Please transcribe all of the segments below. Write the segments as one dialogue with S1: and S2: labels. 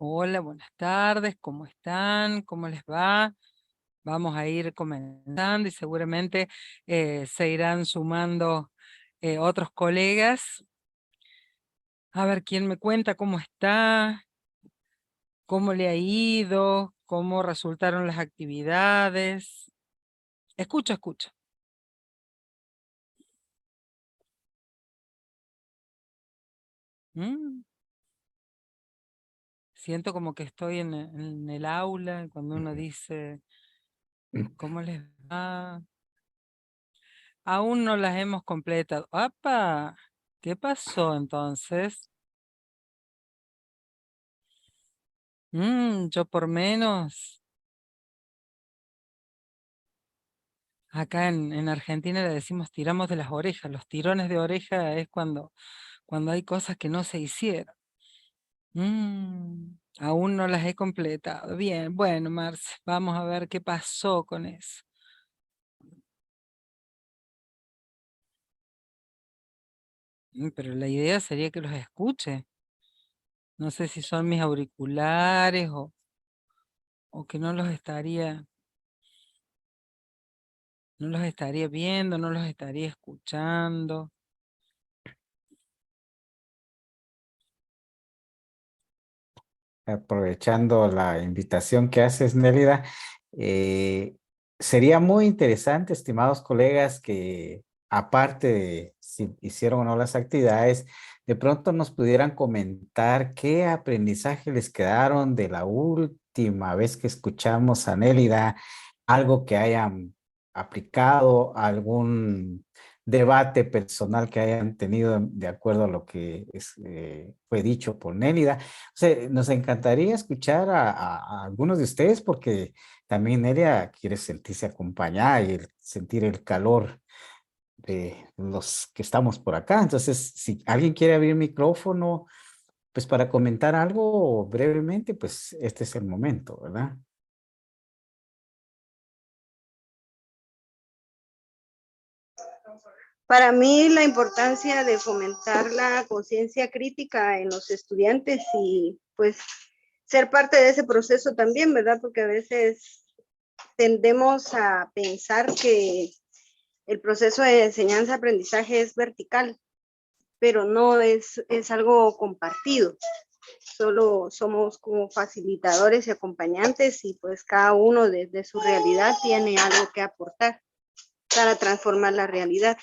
S1: Hola, buenas tardes, ¿cómo están? ¿Cómo les va? Vamos a ir comenzando y seguramente se irán sumando otros colegas. A ver quién me cuenta cómo está, cómo le ha ido, cómo resultaron las actividades. Escucha, escucha. Mm, Siento como que estoy en el aula cuando uno
S2: Ujú.
S1: dice, ¿cómo les va? Aún no las hemos completado. ¡Apa! ¿Qué pasó entonces? Yo por menos. Acá en Argentina le decimos tiramos de las orejas. Los tirones de oreja es cuando hay cosas que no se hicieron. Aún no las he completado. Bien, bueno, Marce, vamos a ver qué pasó con eso. Pero la idea sería que los escuche. No sé si son mis auriculares o que no los estaría viendo, no los estaría escuchando.
S2: Aprovechando la invitación que haces, Nélida, eh, sería muy interesante, estimados colegas, que aparte de si hicieron o no las actividades, de pronto nos pudieran comentar qué aprendizaje les quedaron de la última vez que escuchamos a Nélida, algo que hayan aplicado, algún debate personal que hayan tenido de acuerdo a lo que fue dicho por Nélida. Nos encantaría escuchar a algunos de ustedes porque también Nerea quiere sentirse acompañada y sentir el calor de los que estamos por acá. Entonces, si alguien quiere abrir micrófono, pues para comentar algo brevemente, pues este es el momento, ¿verdad?
S3: Para mí la importancia de fomentar la conciencia crítica en los estudiantes y pues ser parte de ese proceso también, ¿verdad? Porque a veces tendemos a pensar que el proceso de enseñanza-aprendizaje es vertical, pero no es algo compartido. Solo somos como facilitadores y acompañantes y pues cada uno desde su realidad tiene algo que aportar para transformar la realidad.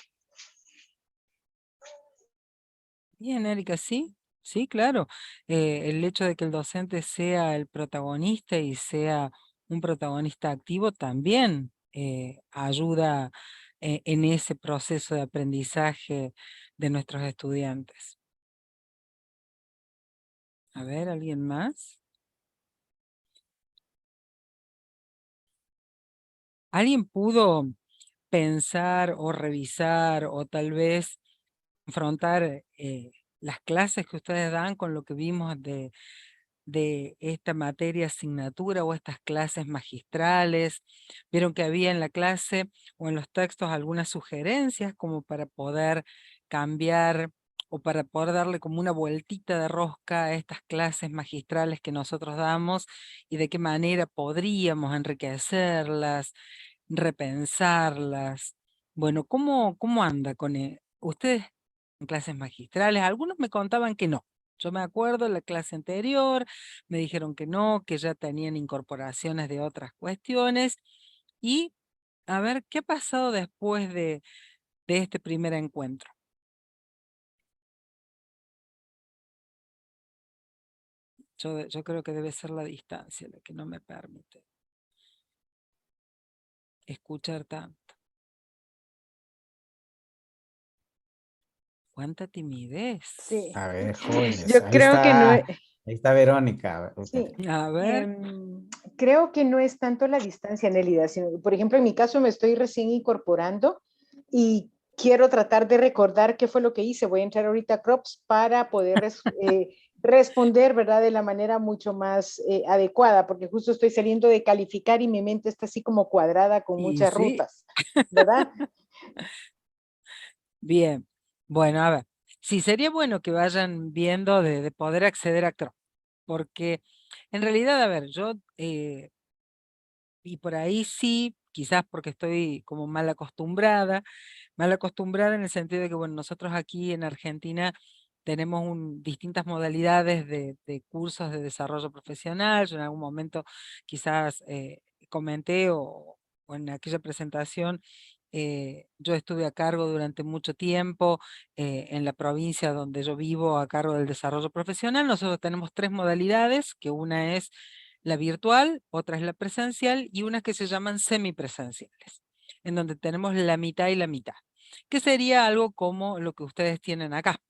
S1: Bien, Erika, sí, sí, claro. El hecho de que el docente sea el protagonista y sea un protagonista activo también ayuda en ese proceso de aprendizaje de nuestros estudiantes. A ver, ¿alguien más? ¿Alguien pudo pensar o revisar o tal vez confrontar las clases que ustedes dan con lo que vimos de esta materia asignatura o estas clases magistrales? Vieron que había en la clase o en los textos algunas sugerencias como para poder cambiar o para poder darle como una vueltita de rosca a estas clases magistrales que nosotros damos y de qué manera podríamos enriquecerlas, repensarlas. Bueno, ¿cómo anda con ustedes en clases magistrales? Algunos me contaban que no. Yo me acuerdo en la clase anterior, me dijeron que no, que ya tenían incorporaciones de otras cuestiones. Y a ver, ¿qué ha pasado después de este primer encuentro? Yo creo que debe ser la distancia la que no me permite escuchar tanto. ¿Cuánta timidez?
S3: Sí,
S2: A ver, jóvenes,
S3: yo creo que no,
S2: ahí está Verónica.
S3: sí,
S1: A ver,
S4: creo que no es tanto la distancia, Nélida, sino, por ejemplo, en mi caso me estoy recién incorporando y quiero tratar de recordar qué fue lo que hice. Voy a entrar ahorita a Crops para poder responder, ¿verdad?, de la manera mucho más adecuada, porque justo estoy saliendo de calificar y mi mente está así como cuadrada con
S1: y
S4: muchas
S1: sí,
S4: rutas, ¿verdad?
S1: bien. Bueno, a ver, sí, sería bueno que vayan viendo de poder acceder a Chrome, porque En realidad, a ver, yo, y por ahí sí, quizás porque estoy como mal acostumbrada en el sentido de que, bueno, nosotros aquí en Argentina tenemos distintas modalidades de cursos de desarrollo profesional. Yo en algún momento quizás comenté o en aquella presentación, yo estuve a cargo durante mucho tiempo en la provincia donde yo vivo a cargo del desarrollo profesional. Nosotros tenemos 3 modalidades, que una es la virtual, otra es la presencial y unas que se llaman semipresenciales, en donde tenemos la mitad y la mitad, que sería algo como lo que ustedes tienen acá.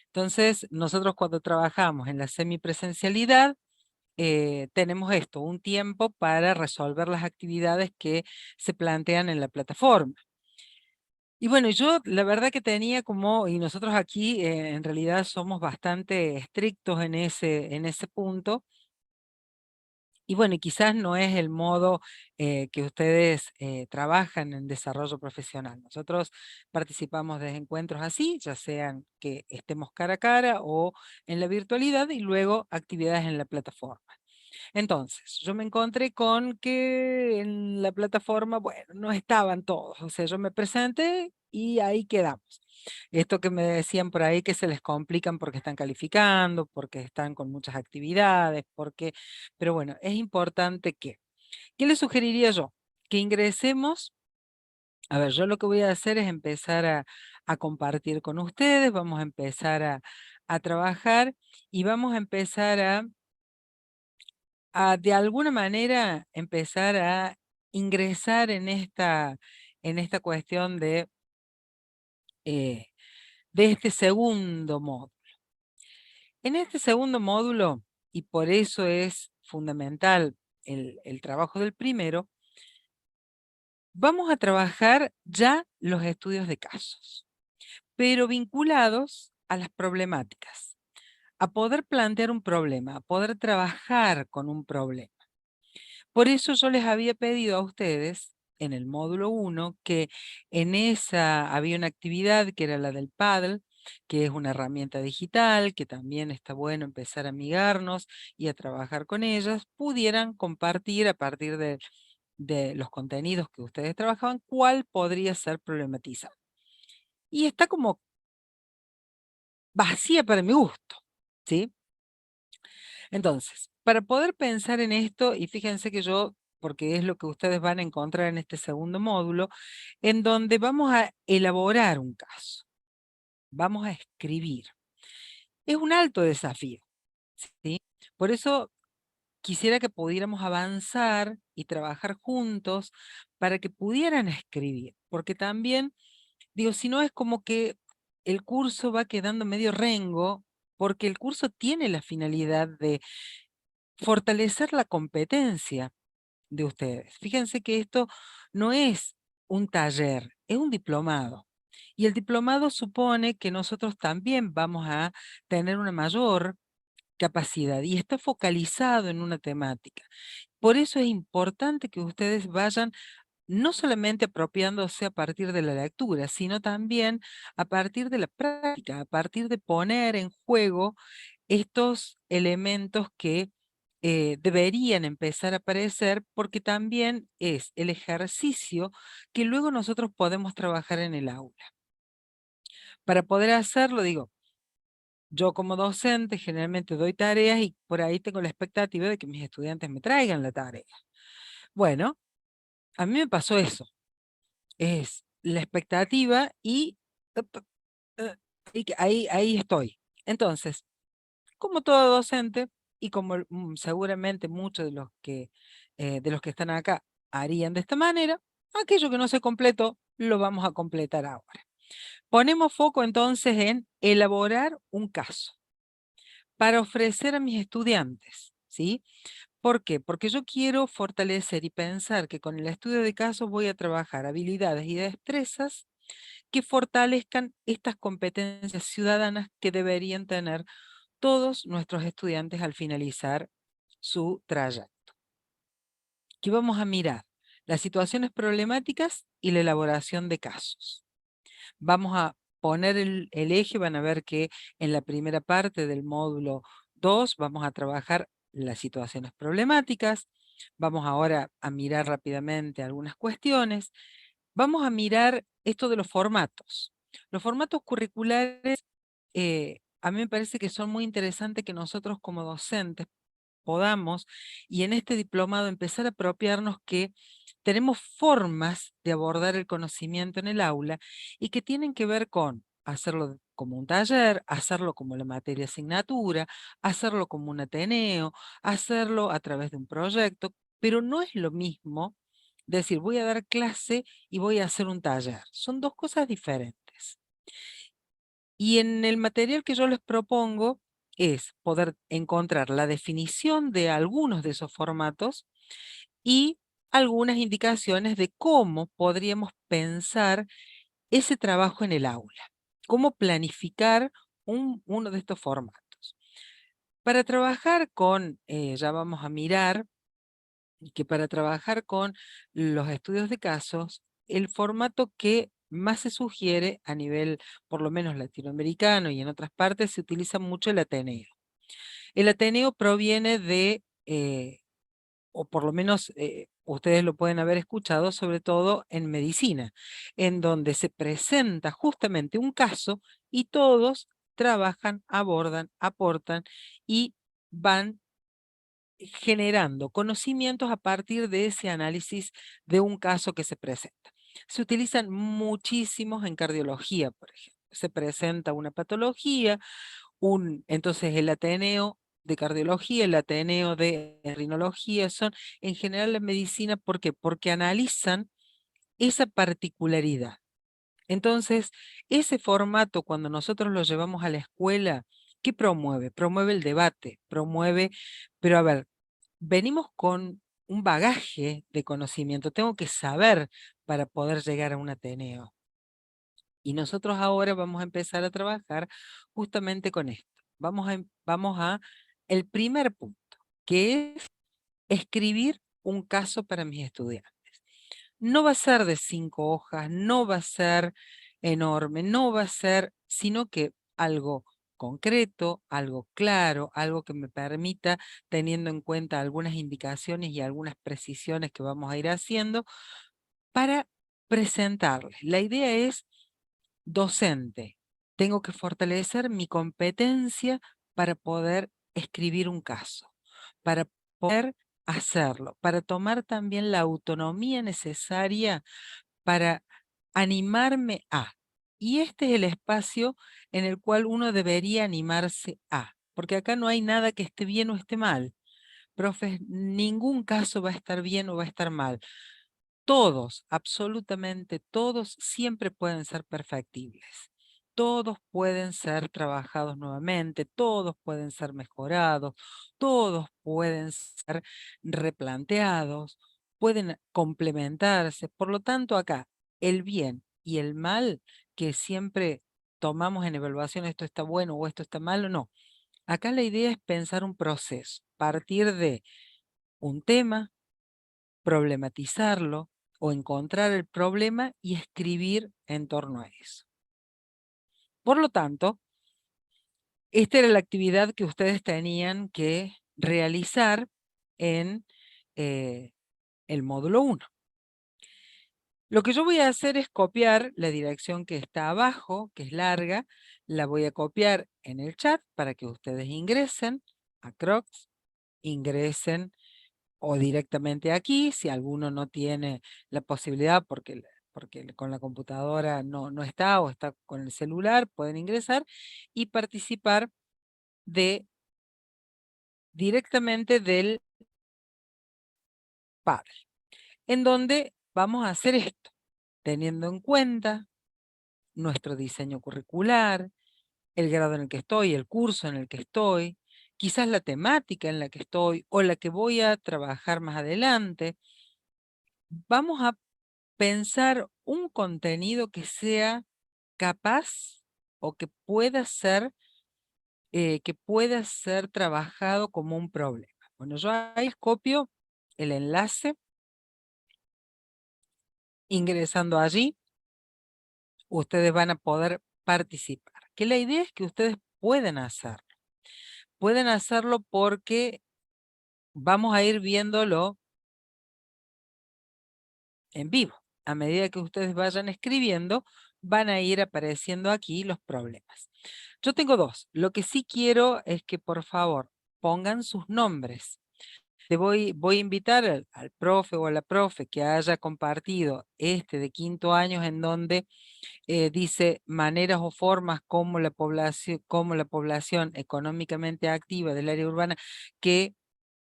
S1: Entonces, nosotros cuando trabajamos en la semipresencialidad, tenemos esto, un tiempo para resolver las actividades que se plantean en la plataforma. Y bueno, yo la verdad que tenía como, y nosotros aquí en realidad somos bastante estrictos en ese punto. Y bueno, y quizás no es el modo que ustedes trabajan en desarrollo profesional. Nosotros participamos de encuentros así, ya sean que estemos cara a cara o en la virtualidad, y luego actividades en la plataforma. Entonces, yo me encontré con que en la plataforma, bueno, no estaban todos. O sea, yo me presenté y ahí quedamos. Esto que me decían por ahí que se les complican porque están calificando, porque están con muchas actividades, pero bueno, es importante que. ¿Qué les sugeriría yo? Que ingresemos. A ver, yo lo que voy a hacer es empezar a compartir con ustedes, vamos a empezar a trabajar y vamos a empezar de alguna manera empezar a ingresar en esta cuestión eh, de este segundo módulo. En este segundo módulo, y por eso es fundamental el trabajo del primero, vamos a trabajar ya los estudios de casos, pero vinculados a las problemáticas, a poder plantear un problema, a poder trabajar con un problema. Por eso yo les había pedido a ustedes en el módulo 1 que en esa había una actividad que era la del Paddle, que es una herramienta digital, que también está bueno empezar a amigarnos y a trabajar con ellas, pudieran compartir a partir de los contenidos que ustedes trabajaban, cuál podría ser problematizado. Y está como vacía para mi gusto, ¿sí? Entonces, para poder pensar en esto, y fíjense que yo, porque es lo que ustedes van a encontrar en este segundo módulo, en donde vamos a elaborar un caso, vamos a escribir. Es un alto desafío, ¿sí? Por eso quisiera que pudiéramos avanzar y trabajar juntos para que pudieran escribir, porque también, digo, si no es como que el curso va quedando medio rengo, porque el curso tiene la finalidad de fortalecer la competencia de ustedes. Fíjense que esto no es un taller, es un diplomado. Y el diplomado supone que nosotros también vamos a tener una mayor capacidad y está focalizado en una temática. Por eso es importante que ustedes vayan no solamente apropiándose a partir de la lectura, sino también a partir de la práctica, a partir de poner en juego estos elementos que deberían empezar a aparecer, porque también es el ejercicio que luego nosotros podemos trabajar en el aula. Para poder hacerlo, digo, yo como docente generalmente doy tareas y por ahí tengo la expectativa de que mis estudiantes me traigan la tarea. Bueno, a mí me pasó eso. Es la expectativa y ahí estoy. Entonces, como todo docente, y como seguramente muchos de los que están acá harían de esta manera, aquello que no se completó, lo vamos a completar ahora. Ponemos foco entonces en elaborar un caso para ofrecer a mis estudiantes, ¿sí? ¿Por qué? Porque yo quiero fortalecer y pensar que con el estudio de casos voy a trabajar habilidades y destrezas que fortalezcan estas competencias ciudadanas que deberían tener todos nuestros estudiantes al finalizar su trayecto. ¿Qué vamos a mirar? Las situaciones problemáticas y la elaboración de casos. Vamos a poner el eje, van a ver que en la primera parte del módulo 2 vamos a trabajar las situaciones problemáticas. Vamos ahora a mirar rápidamente algunas cuestiones. Vamos a mirar esto de los formatos. Los formatos curriculares, a mí me parece que son muy interesantes que nosotros como docentes podamos, y en este diplomado empezar a apropiarnos que tenemos formas de abordar el conocimiento en el aula y que tienen que ver con hacerlo como un taller, hacerlo como la materia asignatura, hacerlo como un ateneo, hacerlo a través de un proyecto, pero no es lo mismo decir voy a dar clase y voy a hacer un taller. Son dos cosas diferentes. Y en el material que yo les propongo es poder encontrar la definición de algunos de esos formatos y algunas indicaciones de cómo podríamos pensar ese trabajo en el aula, cómo planificar uno de estos formatos. Para trabajar con, ya vamos a mirar, que para trabajar con los estudios de casos, el formato que más se sugiere a nivel, por lo menos latinoamericano y en otras partes, se utiliza mucho el Ateneo. El Ateneo proviene de, o por lo menos ustedes lo pueden haber escuchado, sobre todo en medicina, en donde se presenta justamente un caso y todos trabajan, abordan, aportan y van generando conocimientos a partir de ese análisis de un caso que se presenta. Se utilizan muchísimos en cardiología, por ejemplo. Se presenta una patología, entonces el Ateneo de cardiología, el Ateneo de rinología, son en general la medicina, ¿por qué? Porque analizan esa particularidad. Entonces, ese formato, cuando nosotros lo llevamos a la escuela, ¿qué promueve? Promueve el debate, promueve, pero a ver, venimos con un bagaje de conocimiento, tengo que saber para poder llegar a un Ateneo. Y nosotros ahora vamos a empezar a trabajar justamente con esto. Vamos a el primer punto, que es escribir un caso para mis estudiantes. No va a ser de 5 hojas, no va a ser enorme, no va a ser, sino que algo concreto, algo claro, algo que me permita, teniendo en cuenta algunas indicaciones y algunas precisiones que vamos a ir haciendo, para presentarles. La idea es docente. Tengo que fortalecer mi competencia para poder escribir un caso, para poder hacerlo, para tomar también la autonomía necesaria para animarme a. Y este es el espacio en el cual uno debería animarse a, porque acá no hay nada que esté bien o esté mal. Profes, ningún caso va a estar bien o va a estar mal. Todos, absolutamente todos, siempre pueden ser perfectibles. Todos pueden ser trabajados nuevamente, todos pueden ser mejorados, todos pueden ser replanteados, pueden complementarse. Por lo tanto, acá, el bien y el mal que siempre tomamos en evaluación, esto está bueno o esto está malo, no. Acá la idea es pensar un proceso, partir de un tema, problematizarlo o encontrar el problema y escribir en torno a eso. Por lo tanto, esta era la actividad que ustedes tenían que realizar en el módulo 1. Lo que yo voy a hacer es copiar la dirección que está abajo, que es larga, la voy a copiar en el chat para que ustedes ingresen a Crocs, ingresen o directamente aquí, si alguno no tiene la posibilidad porque con la computadora no está o está con el celular, pueden ingresar y participar directamente del Padre, en donde vamos a hacer esto, teniendo en cuenta nuestro diseño curricular, el grado en el que estoy, el curso en el que estoy, quizás la temática en la que estoy o la que voy a trabajar más adelante. Vamos a pensar un contenido que sea capaz o que pueda ser trabajado como un problema. Bueno, yo ahí copio el enlace, ingresando allí, ustedes van a poder participar. Que la idea es que ustedes pueden hacerlo. Pueden hacerlo porque vamos a ir viéndolo en vivo. A medida que ustedes vayan escribiendo, van a ir apareciendo aquí los problemas. Yo tengo dos. Lo que sí quiero es que por favor pongan sus nombres. Voy a invitar al profe o a la profe que haya compartido este de quinto año en donde dice maneras o formas como la población económicamente activa del área urbana, que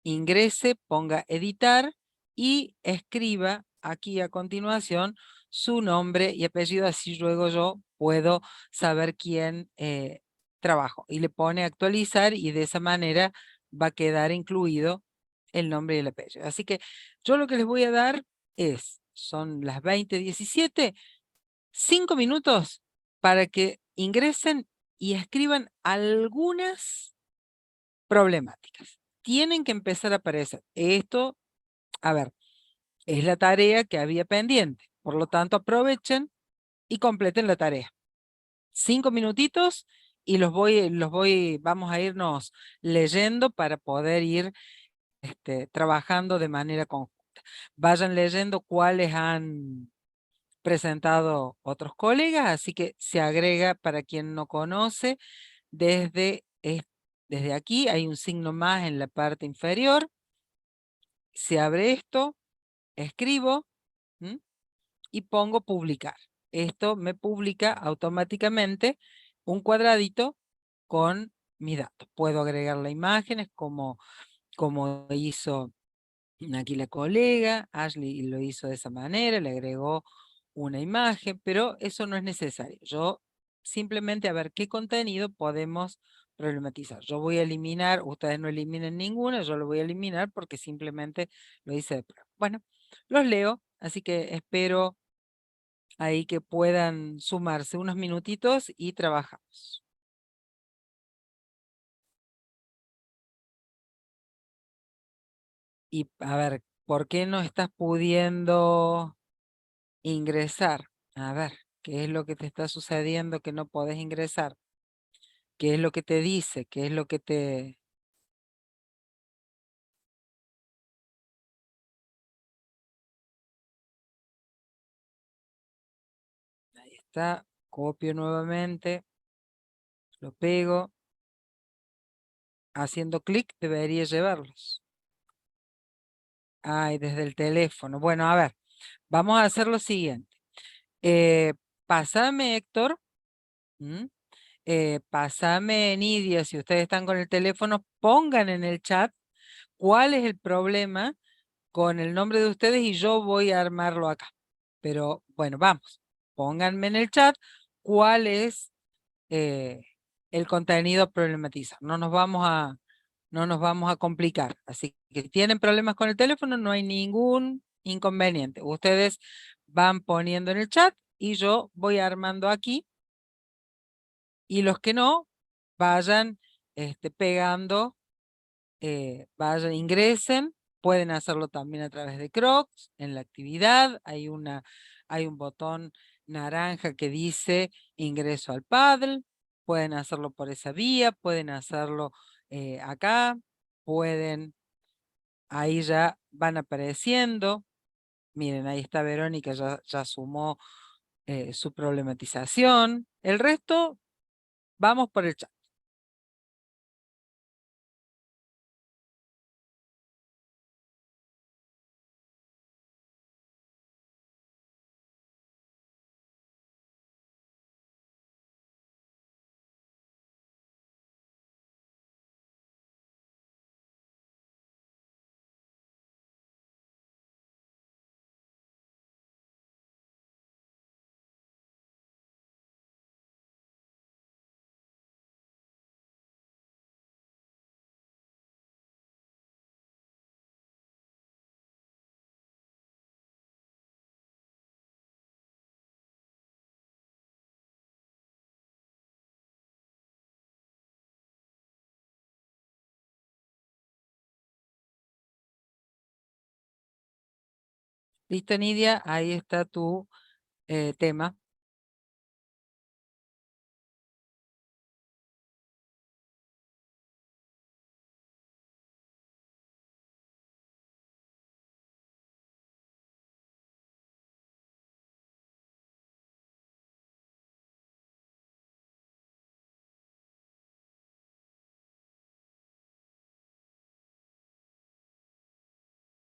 S1: ingrese, ponga editar y escriba aquí a continuación su nombre y apellido, así luego yo puedo saber quién trabajo. Y le pone actualizar y de esa manera va a quedar incluido el nombre y el apellido. Así que yo lo que les voy a dar son las 20:17, 5 minutos para que ingresen y escriban algunas problemáticas. Tienen que empezar a aparecer. Esto, a ver, es la tarea que había pendiente. Por lo tanto, aprovechen y completen la tarea. 5 minutitos y vamos a irnos leyendo para poder ir trabajando de manera conjunta. Vayan leyendo cuáles han presentado otros colegas, así que se agrega para quien no conoce, desde aquí hay un signo más en la parte inferior, se abre esto, escribo y pongo publicar. Esto me publica automáticamente un cuadradito con mis datos. Puedo agregarle imágenes como hizo aquí la colega, Ashley lo hizo de esa manera, le agregó una imagen, pero eso no es necesario. Yo simplemente a ver qué contenido podemos problematizar. Yo voy a eliminar, ustedes no eliminen ninguna, yo lo voy a eliminar porque simplemente lo hice de prueba. Bueno, los leo, así que espero ahí que puedan sumarse unos minutitos y trabajamos. Y a ver, ¿por qué no estás pudiendo ingresar? A ver, ¿qué es lo que te está sucediendo que no podés ingresar? ¿Qué es lo que te dice? ¿Qué es lo que te... Ahí está, copio nuevamente, lo pego, haciendo clic debería llevarlos. Ay, desde el teléfono. Bueno, a ver, vamos a hacer lo siguiente. Pásame, Héctor. Pásame, Nidia, si ustedes están con el teléfono, pongan en el chat cuál es el problema con el nombre de ustedes y yo voy a armarlo acá. Pero bueno, vamos, pónganme en el chat cuál es el contenido a problematizar. No nos vamos a complicar. Así que si tienen problemas con el teléfono, no hay ningún inconveniente. Ustedes van poniendo en el chat y yo voy armando aquí. Y los que no, vayan pegando, vayan, ingresen. Pueden hacerlo también a través de Crocs. En la actividad hay un botón naranja que dice ingreso al Paddle. Pueden hacerlo por esa vía, pueden hacerlo acá, ahí ya van apareciendo. Miren, ahí está Verónica, ya sumó su problematización. El resto, vamos por el chat. Listo, Nidia, ahí está tu tema.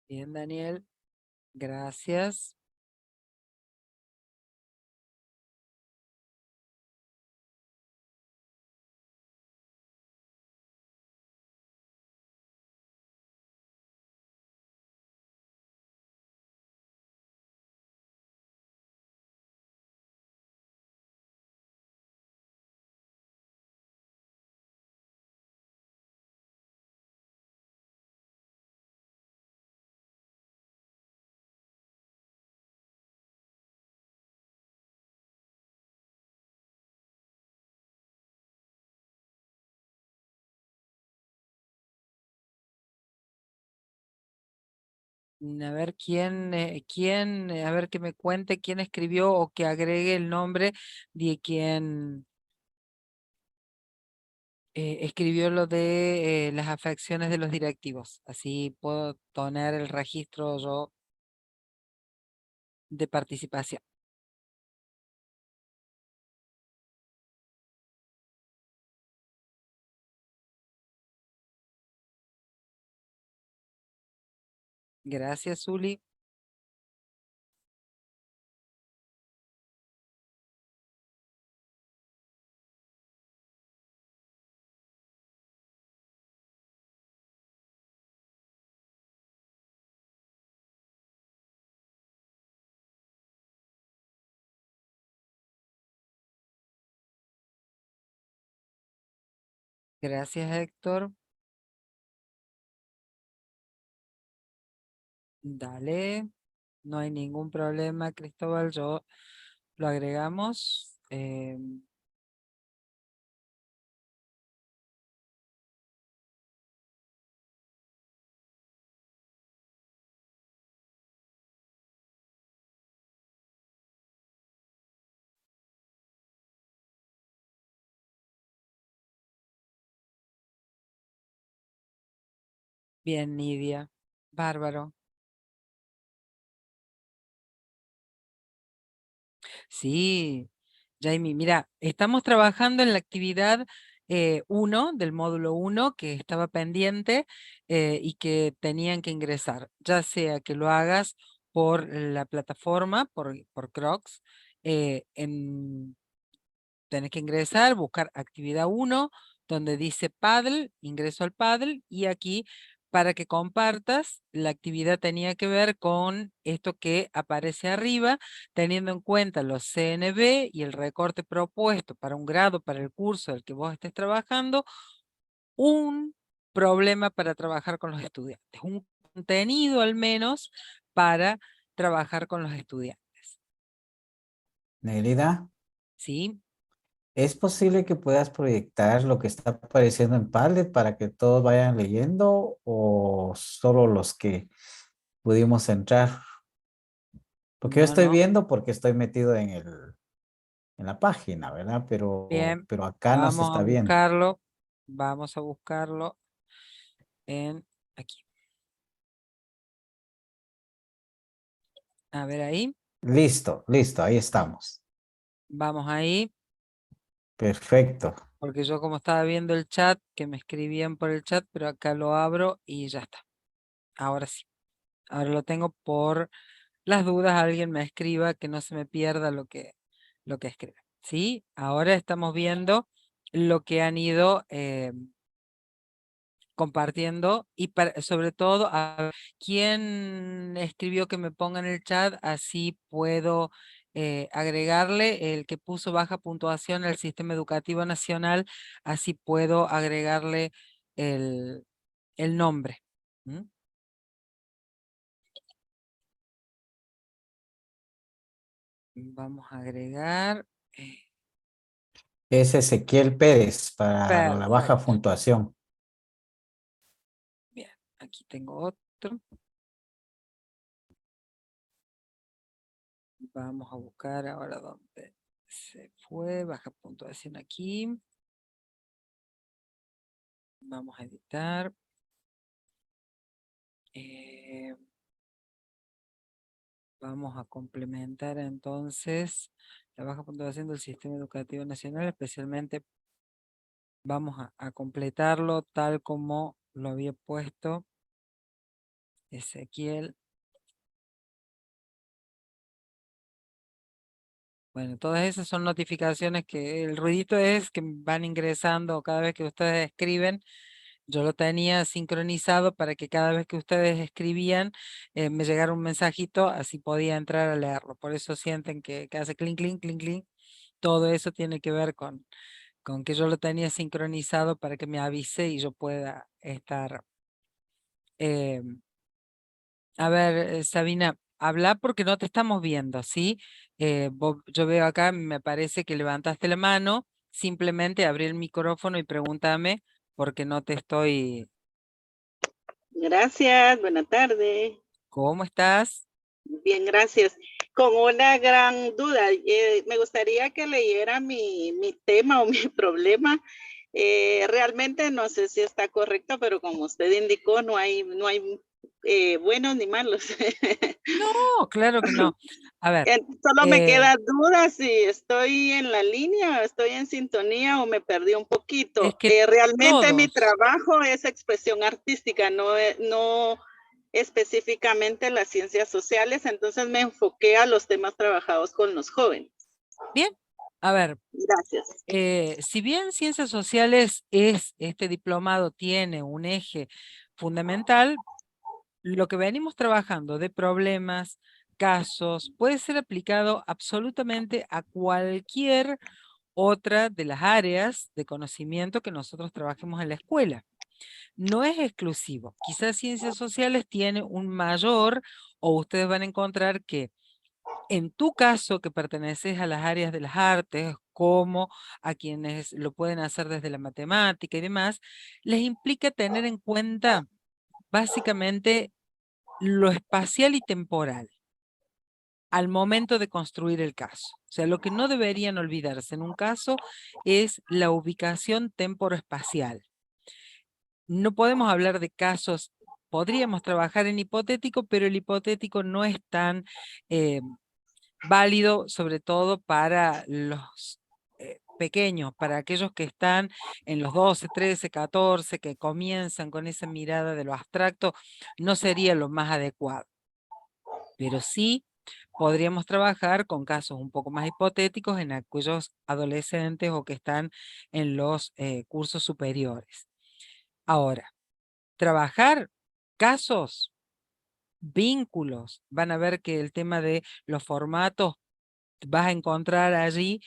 S1: Bien, Daniel. Gracias. A ver a ver que me cuente quién escribió o que agregue el nombre de quien escribió lo de las afecciones de los directivos. Así puedo tener el registro yo de participación. Gracias, Zuli. Gracias, Héctor. Dale. No hay ningún problema, Cristóbal. Yo lo agregamos. Bien, Nidia. Bárbaro. Sí, Jaime, mira, estamos trabajando en la actividad 1 del módulo 1 que estaba pendiente y que tenían que ingresar, ya sea que lo hagas por la plataforma, por Crocs, tenés que ingresar, buscar actividad 1, donde dice paddle, ingreso al paddle, y aquí para que compartas, la actividad tenía que ver con esto que aparece arriba, teniendo en cuenta los CNB y el recorte propuesto para un grado, para el curso del que vos estés trabajando, un problema para trabajar con los estudiantes, un contenido al menos para trabajar con los estudiantes.
S2: Nelida,
S1: ¿Sí?
S2: ¿es posible que puedas proyectar lo que está apareciendo en Padlet para que todos vayan leyendo o solo los que pudimos entrar? Porque yo
S1: No,
S2: estoy
S1: no.
S2: viendo porque estoy metido en la página, ¿verdad?
S1: Bien,
S2: Pero acá no se está viendo.
S1: vamos a buscarlo en aquí. A ver ahí,
S2: Listo, listo, ahí estamos.
S1: vamos ahí,
S2: Perfecto.
S1: porque yo como estaba viendo el chat, que me escribían por el chat, pero acá lo abro y ya está. Ahora sí, ahora lo tengo por las dudas, alguien me escriba que no se me pierda lo que escribe. ¿Sí? Ahora estamos viendo lo que han ido compartiendo y sobre todo a ver, quién escribió que me ponga en el chat, así puedo agregarle el que puso baja puntuación al Sistema Educativo Nacional, así puedo agregarle el, el nombre. ¿Mm? Vamos a agregar.
S2: Es Ezequiel Pérez para la baja
S1: Perfecto.
S2: puntuación.
S1: Bien, aquí tengo otro. Vamos a buscar ahora dónde se fue, baja puntuación aquí. Vamos a editar. Eh, Vamos a complementar entonces la baja puntuación del Sistema Educativo Nacional, especialmente vamos a completarlo tal como lo había puesto Ezequiel. Bueno, todas esas son notificaciones que el ruidito es que van ingresando cada vez que ustedes escriben. Yo lo tenía sincronizado para que cada vez que ustedes escribían me llegara un mensajito, así podía entrar a leerlo. Por eso sienten que hace clink, clink, clink, clink. Todo eso tiene que ver con que yo lo tenía sincronizado para que me avise y yo pueda estar. A ver, Sabina, habla porque no te estamos viendo, ¿sí? Yo veo acá, me parece que levantaste la mano, simplemente abrí el micrófono y pregúntame porque no te estoy...
S5: Gracias, buena tarde.
S1: ¿Cómo estás?
S5: Bien, gracias. Con una gran duda, me gustaría que leyera mi tema o mi problema. Realmente no sé si está correcto, pero como usted indicó, no hay buenos ni malos.
S1: No, claro que no. A ver,
S5: Solo me queda duda si estoy en la línea, estoy en sintonía o me perdí un
S1: es
S5: poquito.
S1: que
S5: Realmente mi
S1: todos,
S5: trabajo es expresión artística, no específicamente las ciencias sociales, entonces me enfoqué a los temas trabajados con los jóvenes.
S1: bien, a ver,
S5: Gracias.
S1: si bien ciencias sociales este diplomado tiene un eje fundamental, lo que venimos trabajando de problemas, casos, puede ser aplicado absolutamente a cualquier otra de las áreas de conocimiento que nosotros trabajemos en la escuela. No es exclusivo. Quizás ciencias sociales tiene un mayor, o ustedes van a encontrar que en tu caso que perteneces a las áreas de las artes, como a quienes lo pueden hacer desde la matemática y demás, les implica tener en cuenta básicamente lo espacial y temporal al momento de construir el caso. O sea, lo que no deberían olvidarse en un caso es la ubicación temporoespacial. No podemos hablar de casos, podríamos trabajar en hipotético, pero el hipotético no es tan válido, sobre todo para los pequeños, para aquellos que están en los 12, 13, 14, que comienzan con esa mirada de lo abstracto, no sería lo más adecuado. Pero sí podríamos trabajar con casos un poco más hipotéticos en aquellos adolescentes o que están en los cursos superiores. Ahora, trabajar casos, vínculos, van a ver que el tema de los formatos, vas a encontrar allí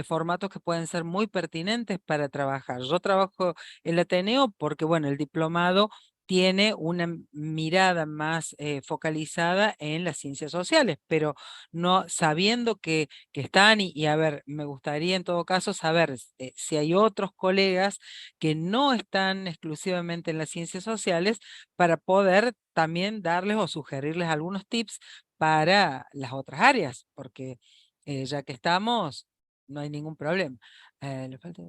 S1: formatos que pueden ser muy pertinentes para trabajar. Yo trabajo el Ateneo porque, bueno, el diplomado tiene una mirada más focalizada en las ciencias sociales, pero no sabiendo que están, y a ver, me gustaría en todo caso saber si hay otros colegas que no están exclusivamente en las ciencias sociales para poder también darles o sugerirles algunos tips para las otras áreas, porque ya que estamos, no hay ningún problema. Le falta, a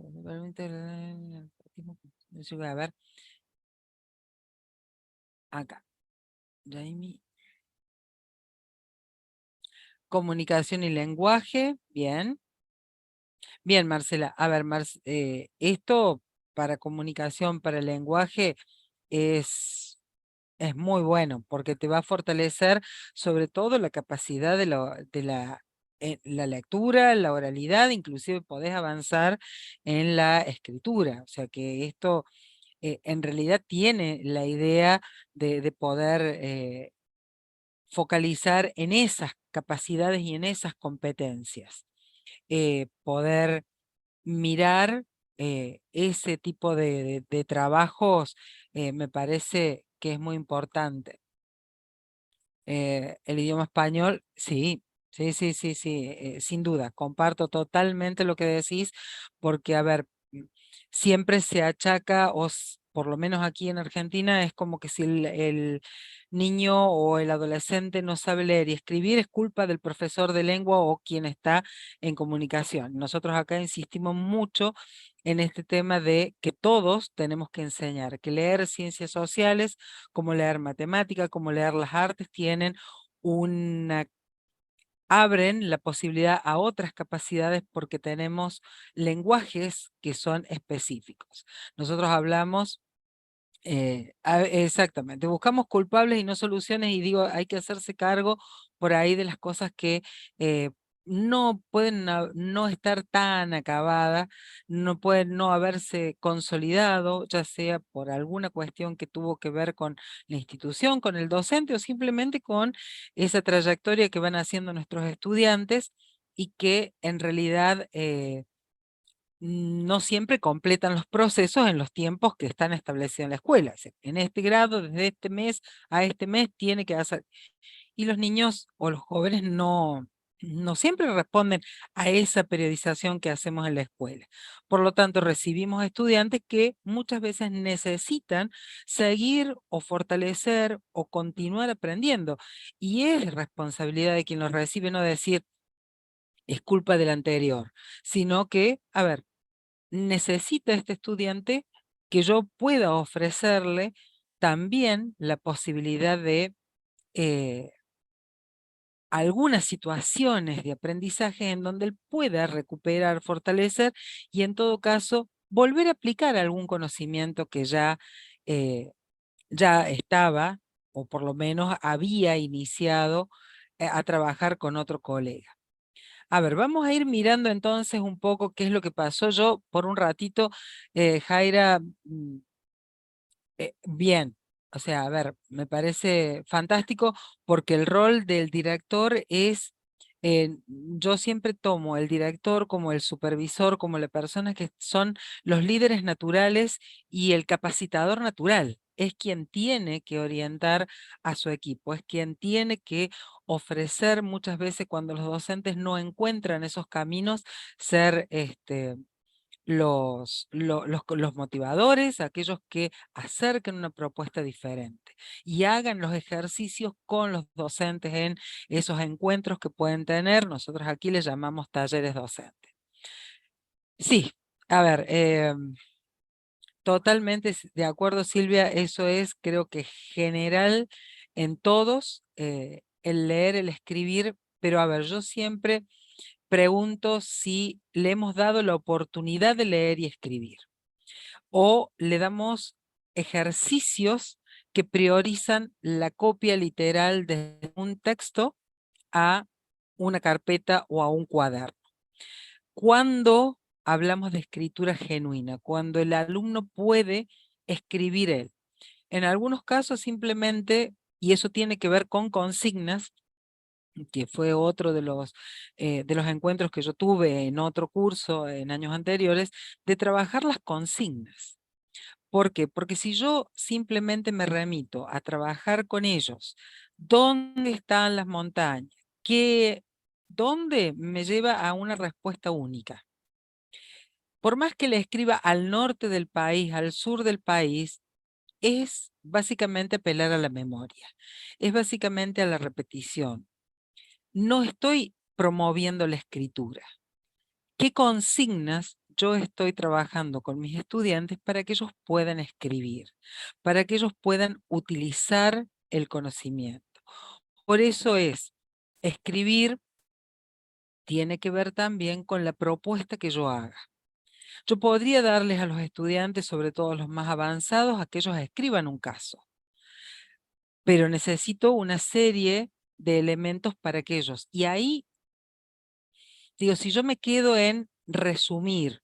S1: ver, acá. Jamie. Comunicación y lenguaje, bien. Bien, Marcela. A ver, esto para comunicación, para el lenguaje, es muy bueno porque te va a fortalecer sobre todo la capacidad de la lectura, la oralidad, inclusive podés avanzar en la escritura. O sea que esto en realidad tiene la idea de poder focalizar en esas capacidades y en esas competencias. Poder mirar ese tipo de trabajos me parece que es muy importante. El idioma español, sí, sí, sí, sí, sí, sin duda, comparto totalmente lo que decís, porque, a ver, siempre se achaca, por lo menos aquí en Argentina, es como que si el niño o el adolescente no sabe leer y escribir, es culpa del profesor de lengua o quien está en comunicación. Nosotros acá insistimos mucho en este tema de que todos tenemos que enseñar, que leer ciencias sociales, como leer matemática, como leer las artes, abren la posibilidad a otras capacidades porque tenemos lenguajes que son específicos. Nosotros hablamos Exactamente, buscamos culpables y no soluciones, y digo, hay que hacerse cargo por ahí de las cosas que no pueden no estar tan acabadas, no pueden no haberse consolidado, ya sea por alguna cuestión que tuvo que ver con la institución, con el docente, o simplemente con esa trayectoria que van haciendo nuestros estudiantes y que en realidad no siempre completan los procesos en los tiempos que están establecidos en la escuela. O sea, en este grado, desde este mes a este mes, tiene que hacer. Y los niños o los jóvenes no siempre responden a esa periodización que hacemos en la escuela. Por lo tanto, recibimos estudiantes que muchas veces necesitan seguir o fortalecer o continuar aprendiendo. Y es responsabilidad de quien los recibe no decir es culpa del anterior, sino que, a ver, necesita este estudiante que yo pueda ofrecerle también la posibilidad de algunas situaciones de aprendizaje en donde él pueda recuperar, fortalecer y en todo caso volver a aplicar algún conocimiento que ya estaba o por lo menos había iniciado a trabajar con otro colega. A ver, vamos a ir mirando entonces un poco qué es lo que pasó. Yo por un ratito, Jaira, bien, o sea, a ver, me parece fantástico porque el rol del director es, yo siempre tomo el director como el supervisor, como la persona que son los líderes naturales y el capacitador natural. Es quien tiene que orientar a su equipo, es quien tiene que ofrecer muchas veces cuando los docentes no encuentran esos caminos, ser los motivadores, aquellos que acerquen una propuesta diferente y hagan los ejercicios con los docentes en esos encuentros que pueden tener. Nosotros aquí les llamamos talleres docentes. Sí, a ver, totalmente de acuerdo, Silvia, eso es, creo que general en todos, el leer, el escribir, pero a ver, yo siempre pregunto si le hemos dado la oportunidad de leer y escribir, o le damos ejercicios que priorizan la copia literal de un texto a una carpeta o a un cuaderno. Cuando hablamos de escritura genuina, cuando el alumno puede escribir él. En algunos casos simplemente, y eso tiene que ver con consignas, que fue otro de los encuentros que yo tuve en otro curso en años anteriores, de trabajar las consignas. ¿Por qué? Porque si yo simplemente me remito a trabajar con ellos, ¿dónde están las montañas? ¿Dónde me lleva a una respuesta única? Por más que le escriba al norte del país, al sur del país, es básicamente apelar a la memoria, es básicamente a la repetición. No estoy promoviendo la escritura. ¿Qué consignas yo estoy trabajando con mis estudiantes para que ellos puedan escribir, para que ellos puedan utilizar el conocimiento? Por eso escribir tiene que ver también con la propuesta que yo haga. Yo podría darles a los estudiantes, sobre todo los más avanzados, a que ellos escriban un caso, pero necesito una serie de elementos para que ellos, y ahí digo, si yo me quedo en resumir,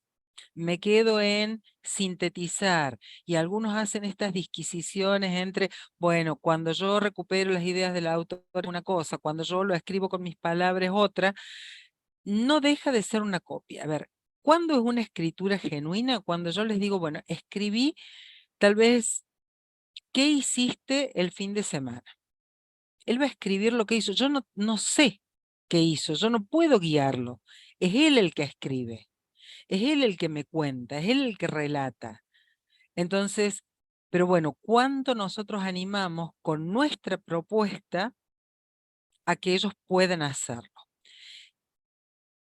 S1: me quedo en sintetizar, y algunos hacen estas disquisiciones entre, bueno, cuando yo recupero las ideas del autor es una cosa, cuando yo lo escribo con mis palabras es otra, no deja de ser una copia. A ver, ¿cuándo es una escritura genuina? Cuando yo les digo, bueno, escribí tal vez, ¿qué hiciste el fin de semana? Él va a escribir lo que hizo. Yo no sé qué hizo, yo no puedo guiarlo. Es él el que escribe. Es él el que me cuenta, es él el que relata. Entonces, pero bueno, ¿cuánto nosotros animamos con nuestra propuesta a que ellos puedan hacerlo?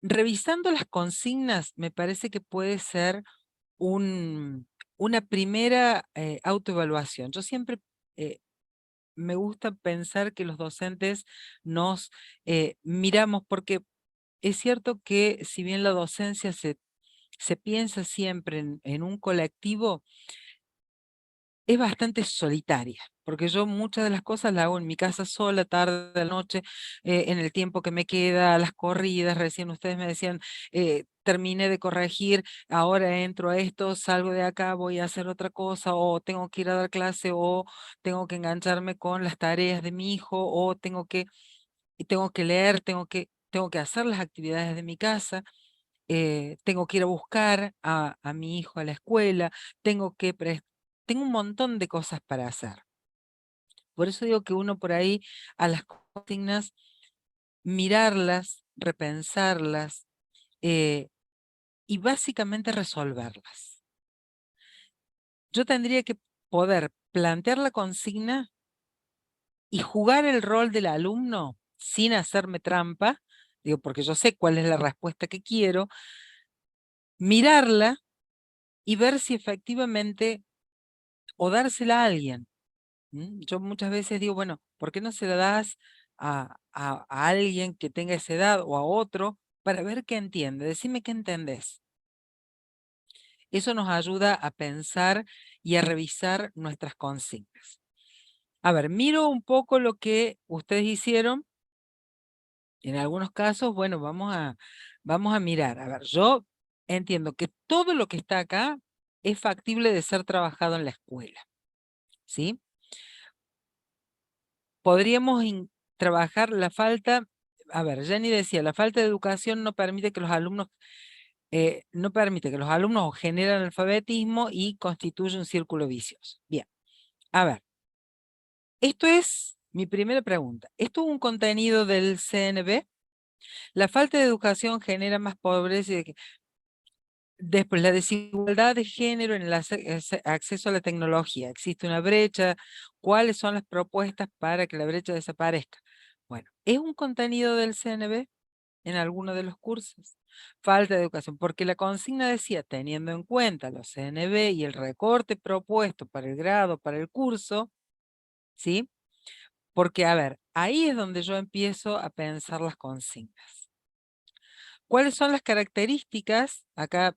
S1: Revisando las consignas, me parece que puede ser una primera autoevaluación. Yo siempre me gusta pensar que los docentes nos miramos, porque es cierto que si bien la docencia se piensa siempre en un colectivo, es bastante solitaria, porque yo muchas de las cosas las hago en mi casa sola, tarde de la noche, en el tiempo que me queda, las corridas, recién ustedes me decían, terminé de corregir, ahora entro a esto, salgo de acá, voy a hacer otra cosa, o tengo que ir a dar clase, o tengo que engancharme con las tareas de mi hijo, o tengo que leer, tengo que hacer las actividades de mi casa, tengo que ir a buscar a mi hijo a la escuela, tengo un montón de cosas para hacer. Por eso digo que uno por ahí a las consignas, mirarlas, repensarlas y básicamente resolverlas. Yo tendría que poder plantear la consigna y jugar el rol del alumno sin hacerme trampa, digo, porque yo sé cuál es la respuesta que quiero, mirarla y ver si efectivamente, o dársela a alguien. Yo muchas veces digo, bueno, ¿por qué no se la das a alguien que tenga esa edad o a otro para ver qué entiende? Decime qué entendés. Eso nos ayuda a pensar y a revisar nuestras consignas. A ver, miro un poco lo que ustedes hicieron. En algunos casos, bueno, vamos a mirar. A ver, yo entiendo que todo lo que está acá es factible de ser trabajado en la escuela, ¿sí? Podríamos trabajar la falta, a ver, Jenny decía, la falta de educación no permite que los alumnos, generen alfabetismo y constituye un círculo vicioso. Bien, a ver, esto es mi primera pregunta. ¿Esto es un contenido del CNB? La falta de educación genera más pobreza y después, la desigualdad de género en el acceso a la tecnología. Existe una brecha. ¿Cuáles son las propuestas para que la brecha desaparezca? Bueno, ¿es un contenido del CNB en alguno de los cursos? Falta de educación, porque la consigna decía, teniendo en cuenta los CNB y el recorte propuesto para el grado, para el curso, ¿sí? Porque, a ver, ahí es donde yo empiezo a pensar las consignas. ¿Cuáles son las características? Acá,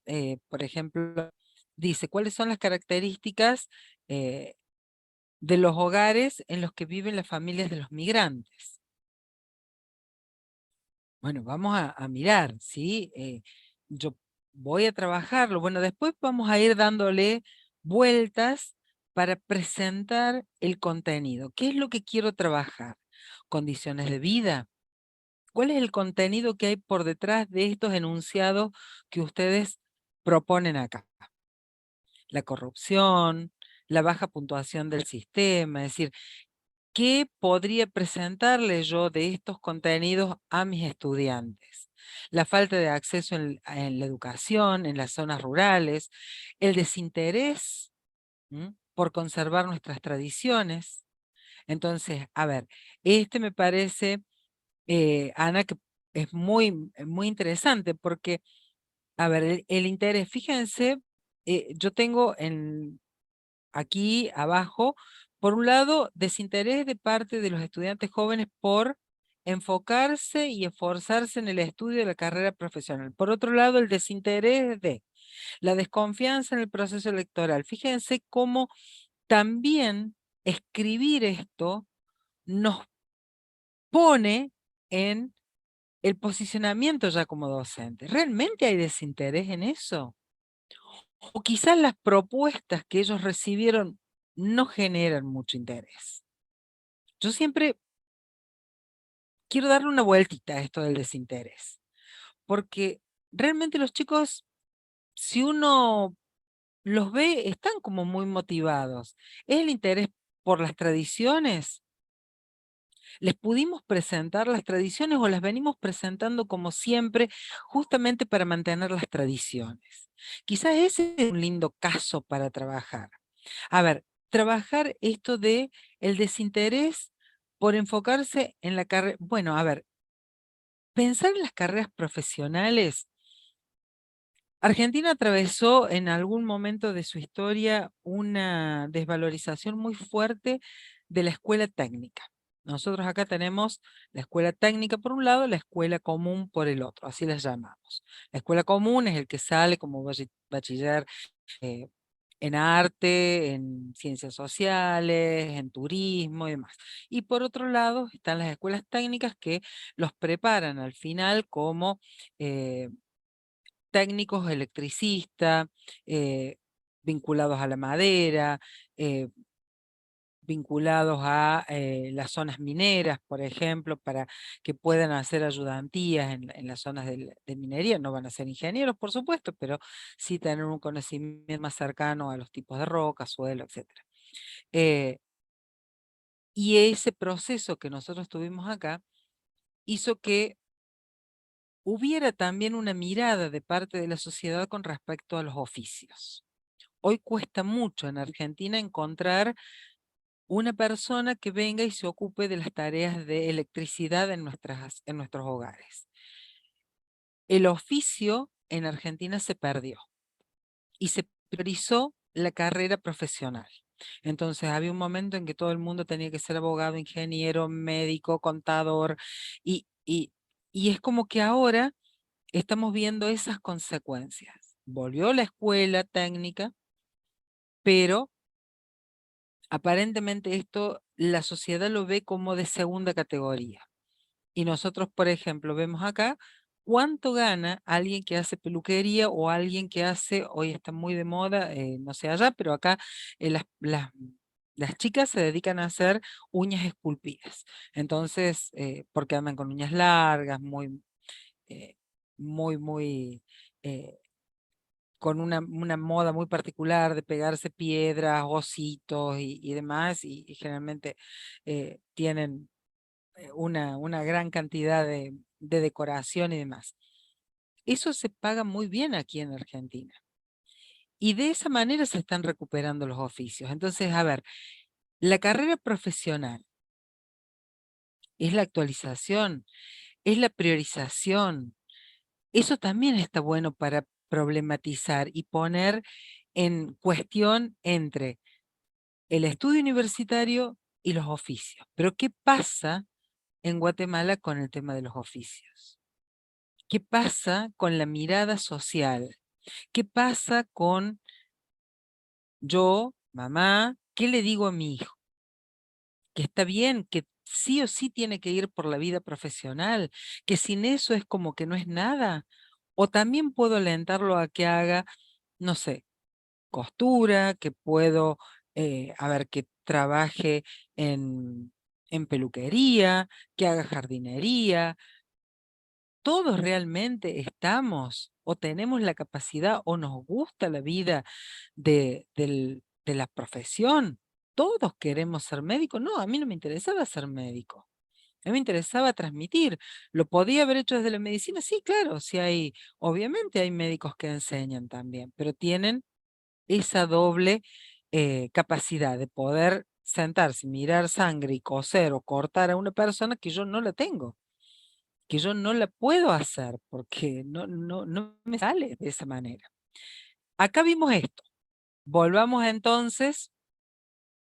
S1: por ejemplo, dice, ¿cuáles son las características de los hogares en los que viven las familias de los migrantes? Bueno, vamos a mirar, ¿sí? Yo voy a trabajarlo. Bueno, después vamos a ir dándole vueltas para presentar el contenido. ¿Qué es lo que quiero trabajar? Condiciones de vida. ¿Cuál es el contenido que hay por detrás de estos enunciados que ustedes proponen acá? La corrupción, la baja puntuación del sistema, es decir, ¿qué podría presentarle yo de estos contenidos a mis estudiantes? La falta de acceso en la educación, en las zonas rurales, el desinterés por conservar nuestras tradiciones. Entonces, a ver, este me parece, Ana, que es muy interesante porque, a ver, el interés, fíjense, yo tengo aquí abajo, por un lado, desinterés de parte de los estudiantes jóvenes por enfocarse y esforzarse en el estudio de la carrera profesional. Por otro lado, el desinterés de la desconfianza en el proceso electoral. Fíjense cómo también escribir esto nos pone en el posicionamiento ya como docente. ¿Realmente hay desinterés en eso? O quizás las propuestas que ellos recibieron no generan mucho interés. Yo siempre quiero darle una vueltita a esto del desinterés, porque realmente los chicos, si uno los ve, están como muy motivados. ¿Es el interés por las tradiciones? ¿Les pudimos presentar las tradiciones o las venimos presentando como siempre, justamente para mantener las tradiciones? Quizás ese es un lindo caso para trabajar. A ver, trabajar esto de el desinterés por enfocarse en la carrera. Bueno, a ver, pensar en las carreras profesionales. Argentina atravesó en algún momento de su historia una desvalorización muy fuerte de la escuela técnica. Nosotros acá tenemos la escuela técnica por un lado, la escuela común por el otro, así las llamamos. La escuela común es el que sale como bachiller en arte, en ciencias sociales, en turismo y demás. Y por otro lado están las escuelas técnicas que los preparan al final como técnicos electricistas, vinculados a la madera, vinculados a las zonas mineras, por ejemplo, para que puedan hacer ayudantías en las zonas de minería. No van a ser ingenieros, por supuesto, pero sí tener un conocimiento más cercano a los tipos de roca, suelo, etc. Y ese proceso que nosotros tuvimos acá hizo que hubiera también una mirada de parte de la sociedad con respecto a los oficios. Hoy cuesta mucho en Argentina encontrar una persona que venga y se ocupe de las tareas de electricidad en nuestros hogares. El oficio en Argentina se perdió y se priorizó la carrera profesional. Entonces había un momento en que todo el mundo tenía que ser abogado, ingeniero, médico, contador, y es como que ahora estamos viendo esas consecuencias. Volvió la escuela técnica, pero aparentemente esto la sociedad lo ve como de segunda categoría. Y nosotros, por ejemplo, vemos acá cuánto gana alguien que hace peluquería o alguien que hace, hoy está muy de moda, no sé allá, pero acá las chicas se dedican a hacer uñas esculpidas. Entonces, porque andan con uñas largas, eh, muy, eh, con una moda muy particular de pegarse piedras, ositos y demás, y generalmente tienen una gran cantidad de decoración y demás. Eso se paga muy bien aquí en Argentina. Y de esa manera se están recuperando los oficios. Entonces, a ver, la carrera profesional es la actualización, es la priorización. Eso también está bueno para problematizar y poner en cuestión entre el estudio universitario y los oficios. Pero ¿qué pasa en Guatemala con el tema de los oficios? ¿Qué pasa con la mirada social? ¿Qué pasa con yo, mamá, qué le digo a mi hijo? Que está bien, que sí o sí tiene que ir por la vida profesional, que sin eso es como que no es nada. O también puedo alentarlo a que haga, no sé, costura, que puedo, a ver, que trabaje en peluquería, que haga jardinería. Todos realmente estamos o tenemos la capacidad o nos gusta la vida de la profesión. Todos queremos ser médicos. No, a mí no me interesaba ser médico. A mí me interesaba transmitir. ¿Lo podía haber hecho desde la medicina? Sí, claro, sí hay, obviamente hay médicos que enseñan también, pero tienen esa doble capacidad de poder sentarse, mirar sangre y coser o cortar a una persona que yo no la tengo, que yo no la puedo hacer porque no me sale de esa manera. Acá vimos esto. Volvamos entonces,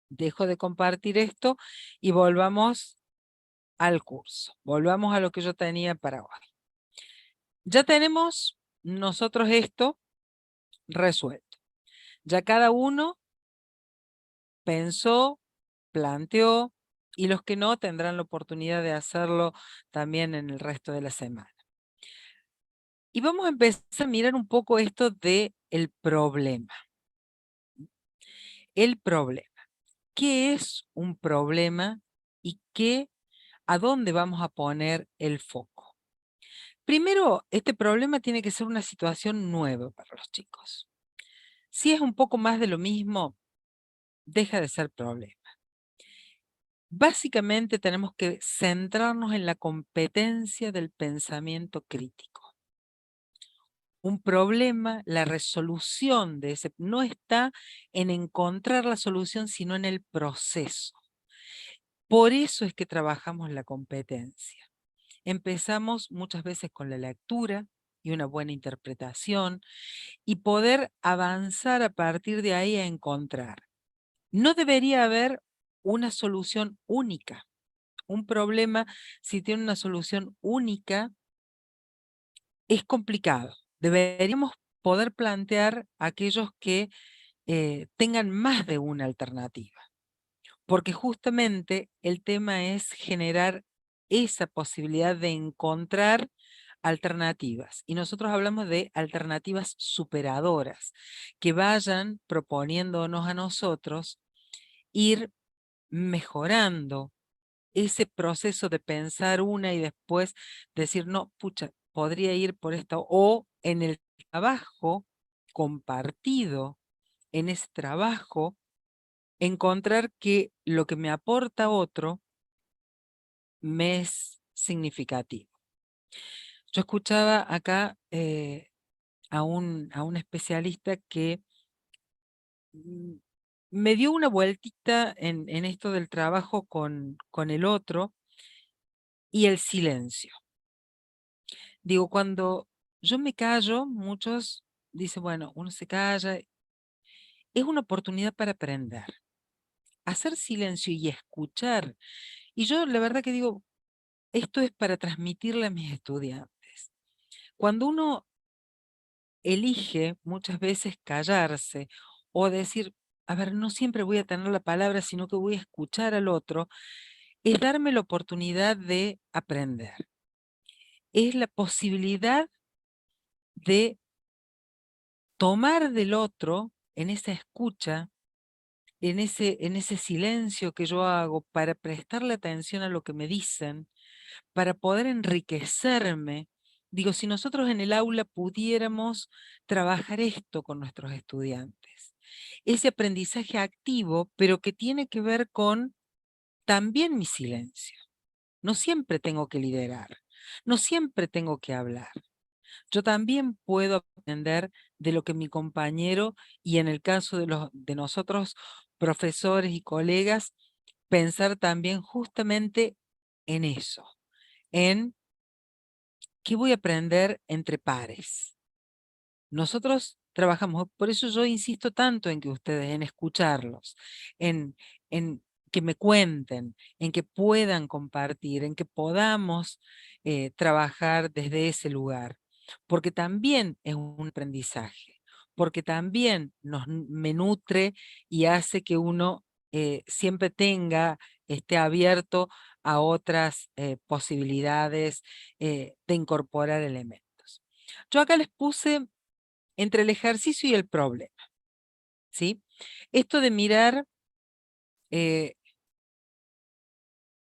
S1: dejo de compartir esto y volvamos al curso. Volvamos a lo que yo tenía para hoy. Ya tenemos nosotros esto resuelto. Ya cada uno pensó, planteó, y los que no tendrán la oportunidad de hacerlo también en el resto de la semana. Y vamos a empezar a mirar un poco esto de el problema. El problema. ¿Qué es un problema y a dónde vamos a poner el foco? Primero, este problema tiene que ser una situación nueva para los chicos. Si es un poco más de lo mismo, deja de ser problema. Básicamente tenemos que centrarnos en la competencia del pensamiento crítico. Un problema, la resolución de ese, no está en encontrar la solución, sino en el proceso. Por eso es que trabajamos la competencia. Empezamos muchas veces con la lectura y una buena interpretación y poder avanzar a partir de ahí a encontrar. No debería haber una solución única. Un problema, si tiene una solución única, es complicado. Deberíamos poder plantear aquellos que tengan más de una alternativa. Porque justamente el tema es generar esa posibilidad de encontrar alternativas. Y nosotros hablamos de alternativas superadoras, que vayan proponiéndonos a nosotros ir mejorando ese proceso de pensar una y después decir, no, pucha, podría ir por esto. O en el trabajo compartido, en ese trabajo, encontrar que lo que me aporta otro me es significativo. Yo escuchaba acá a un especialista que me dio una vueltita en esto del trabajo con el otro y el silencio. Digo, cuando yo me callo, muchos dicen, bueno, uno se calla, es una oportunidad para aprender. Hacer silencio y escuchar. Y yo la verdad que digo, esto es para transmitirle a mis estudiantes. Cuando uno elige muchas veces callarse o decir, a ver, no siempre voy a tener la palabra, sino que voy a escuchar al otro, es darme la oportunidad de aprender. Es la posibilidad de tomar del otro en esa escucha, en ese silencio que yo hago para prestarle atención a lo que me dicen, para poder enriquecerme. Digo, si nosotros en el aula pudiéramos trabajar esto con nuestros estudiantes, ese aprendizaje activo, pero que tiene que ver con también mi silencio. No siempre tengo que liderar, no siempre tengo que hablar. Yo también puedo aprender de lo que mi compañero, y en el caso de nosotros, profesores y colegas, pensar también justamente en eso, en qué voy a aprender entre pares. Nosotros trabajamos, por eso yo insisto tanto en que ustedes, en escucharlos, en que me cuenten, en que puedan compartir, en que podamos trabajar desde ese lugar, porque también es un aprendizaje, porque también me nutre y hace que uno siempre esté abierto a otras posibilidades de incorporar elementos. Yo acá les puse entre el ejercicio y el problema, ¿sí? Esto de mirar,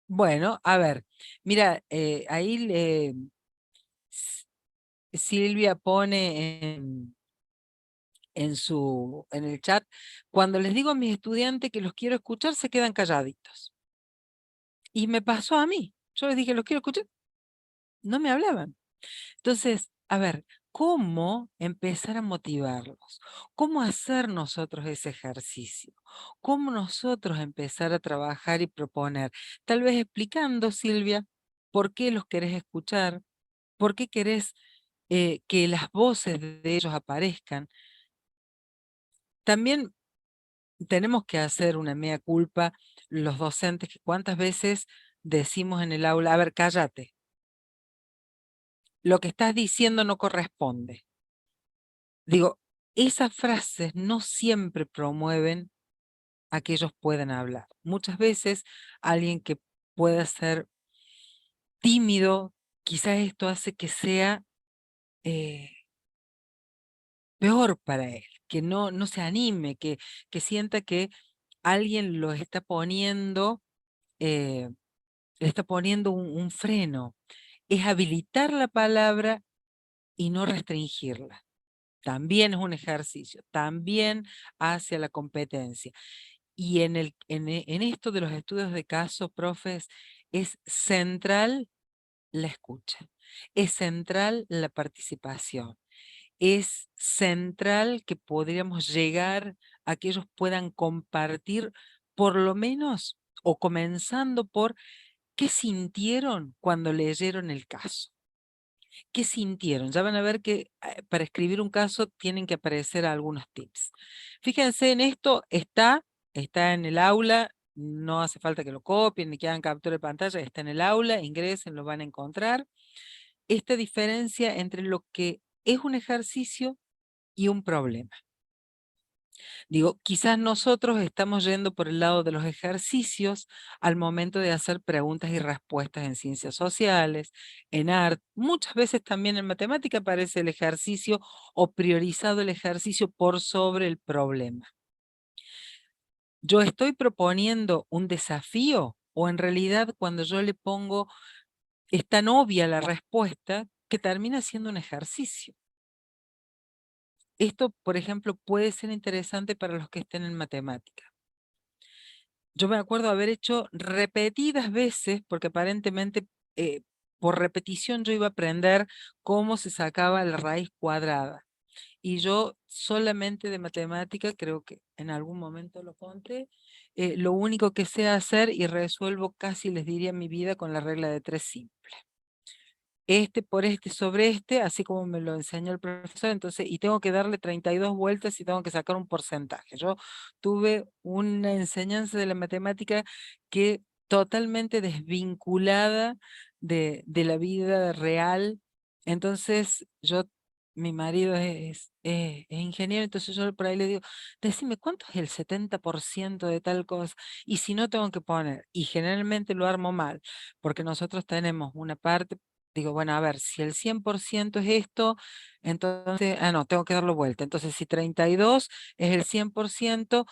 S1: bueno, a ver, mira, ahí Silvia pone en el chat, cuando les digo a mis estudiantes que los quiero escuchar, se quedan calladitos. Y me pasó a mí, yo les dije, los quiero escuchar, no me hablaban. Entonces, a ver, ¿cómo empezar a motivarlos? ¿Cómo hacer nosotros ese ejercicio? ¿Cómo nosotros empezar a trabajar y proponer? Tal vez explicando, Silvia, por qué los querés escuchar, por qué querés que las voces de ellos aparezcan. También tenemos que hacer una mea culpa los docentes, que cuántas veces decimos en el aula, a ver, cállate. Lo que estás diciendo no corresponde. Digo, esas frases no siempre promueven a que ellos puedan hablar. Muchas veces alguien que pueda ser tímido, quizás esto hace que sea peor para él, que no se anime, que sienta que alguien lo está poniendo, le está poniendo un freno. Es habilitar la palabra y no restringirla. También es un ejercicio, también hacia la competencia. Y en esto de los estudios de caso, profes, es central la escucha, es central la participación, es central que podríamos llegar a que ellos puedan compartir por lo menos, o comenzando por qué sintieron cuando leyeron el caso. ¿Qué sintieron? Ya van a ver que para escribir un caso tienen que aparecer algunos tips. Fíjense en esto, está en el aula, no hace falta que lo copien ni que hagan captura de pantalla, está en el aula, ingresen, lo van a encontrar. Esta diferencia entre lo que es un ejercicio y un problema. Digo, quizás nosotros estamos yendo por el lado de los ejercicios al momento de hacer preguntas y respuestas en ciencias sociales, en arte. Muchas veces también en matemática aparece el ejercicio o priorizado el ejercicio por sobre el problema. ¿Yo estoy proponiendo un desafío o en realidad cuando yo le pongo, es tan obvia la respuesta que termina siendo un ejercicio? Esto, por ejemplo, puede ser interesante para los que estén en matemática. Yo me acuerdo haber hecho repetidas veces, porque aparentemente por repetición yo iba a aprender cómo se sacaba la raíz cuadrada. Y yo solamente de matemática, creo que en algún momento lo conté, lo único que sé hacer y resuelvo casi, les diría, mi vida con la regla de 3 simple. Este por este sobre este, así como me lo enseñó el profesor, entonces, y tengo que darle 32 vueltas y tengo que sacar un porcentaje. Yo tuve una enseñanza de la matemática que totalmente desvinculada de la vida real. Entonces, mi marido es ingeniero, entonces yo por ahí le digo, decime, ¿cuánto es el 70% de tal cosa? Y si no tengo que poner, y generalmente lo armo mal, porque nosotros tenemos una parte. Digo, bueno, a ver, si el 100% es esto, entonces, no, tengo que darlo vuelta. Entonces, si 32 es el 100%,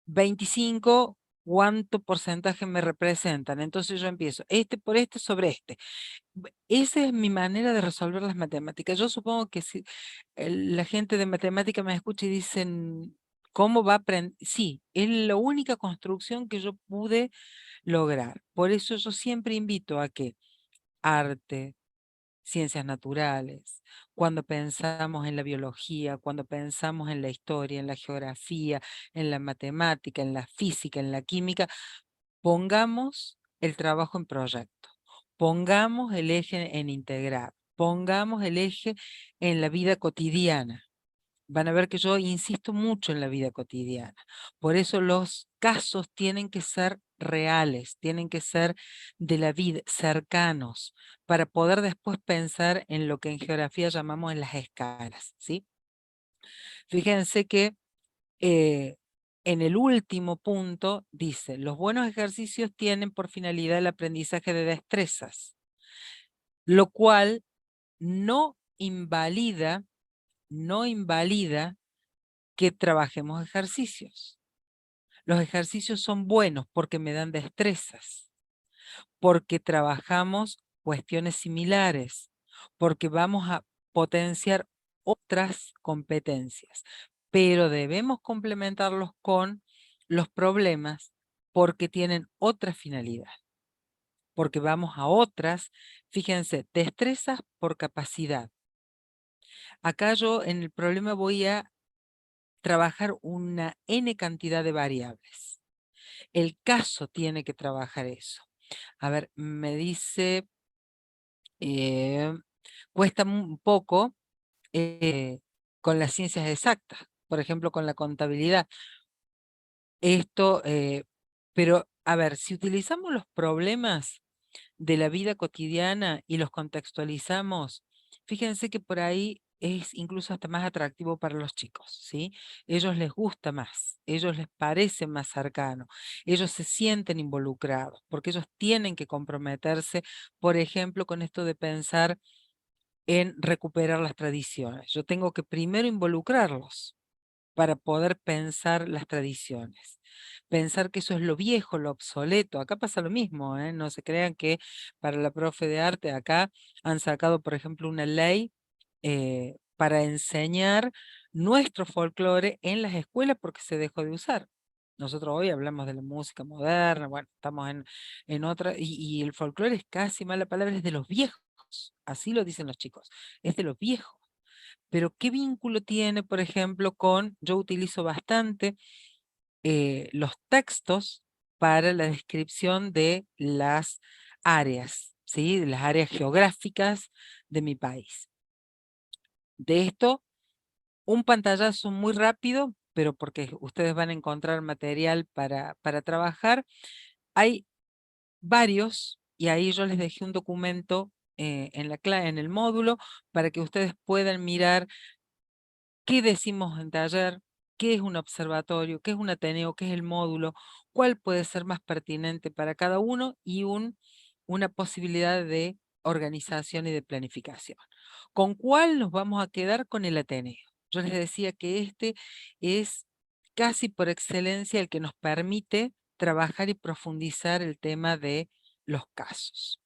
S1: 25, ¿cuánto porcentaje me representan? Entonces yo empiezo, este por este sobre este. Esa es mi manera de resolver las matemáticas. Yo supongo que si la gente de matemática me escucha y dicen, ¿cómo va a aprender? Sí, es la única construcción que yo pude lograr. Por eso yo siempre invito a que arte, ciencias naturales, cuando pensamos en la biología, cuando pensamos en la historia, en la geografía, en la matemática, en la física, en la química, pongamos el trabajo en proyecto, pongamos el eje en integrar, pongamos el eje en la vida cotidiana. Van a ver que yo insisto mucho en la vida cotidiana. Por eso los casos tienen que ser reales, tienen que ser de la vida, cercanos, para poder después pensar en lo que en geografía llamamos en las escalas, ¿sí? Fíjense que en el último punto dice, los buenos ejercicios tienen por finalidad el aprendizaje de destrezas, lo cual no invalida que trabajemos ejercicios. Los ejercicios son buenos porque me dan destrezas, porque trabajamos cuestiones similares, porque vamos a potenciar otras competencias, pero debemos complementarlos con los problemas porque tienen otra finalidad, porque vamos a otras, fíjense, destrezas por capacidad. Acá yo en el problema voy a trabajar una N cantidad de variables. El caso tiene que trabajar eso. A ver, me dice, cuesta un poco con las ciencias exactas, por ejemplo, con la contabilidad. Esto, pero a ver, si utilizamos los problemas de la vida cotidiana y los contextualizamos, fíjense que por ahí es incluso hasta más atractivo para los chicos, ¿sí? Ellos les gusta más, ellos les parece más cercano, ellos se sienten involucrados, porque ellos tienen que comprometerse, por ejemplo, con esto de pensar en recuperar las tradiciones. Yo tengo que primero involucrarlos para poder pensar las tradiciones. Pensar que eso es lo viejo, lo obsoleto. Acá pasa lo mismo, ¿eh? No se crean que para la profe de arte acá han sacado, por ejemplo, una ley para enseñar nuestro folclore en las escuelas porque se dejó de usar. Nosotros hoy hablamos de la música moderna, bueno, estamos en otra, y el folclore es casi mala palabra, es de los viejos, así lo dicen los chicos, es de los viejos. Pero ¿qué vínculo tiene, por ejemplo, yo utilizo bastante los textos para la descripción de las áreas, ¿sí? De las áreas geográficas de mi país. De esto, un pantallazo muy rápido, pero porque ustedes van a encontrar material para trabajar. Hay varios, y ahí yo les dejé un documento en el módulo para que ustedes puedan mirar qué decimos en taller, qué es un observatorio, qué es un ateneo, qué es el módulo, cuál puede ser más pertinente para cada uno y una posibilidad de organización y de planificación. ¿Con cuál nos vamos a quedar? Con el ateneo. Yo les decía que este es casi por excelencia el que nos permite trabajar y profundizar el tema de los casos.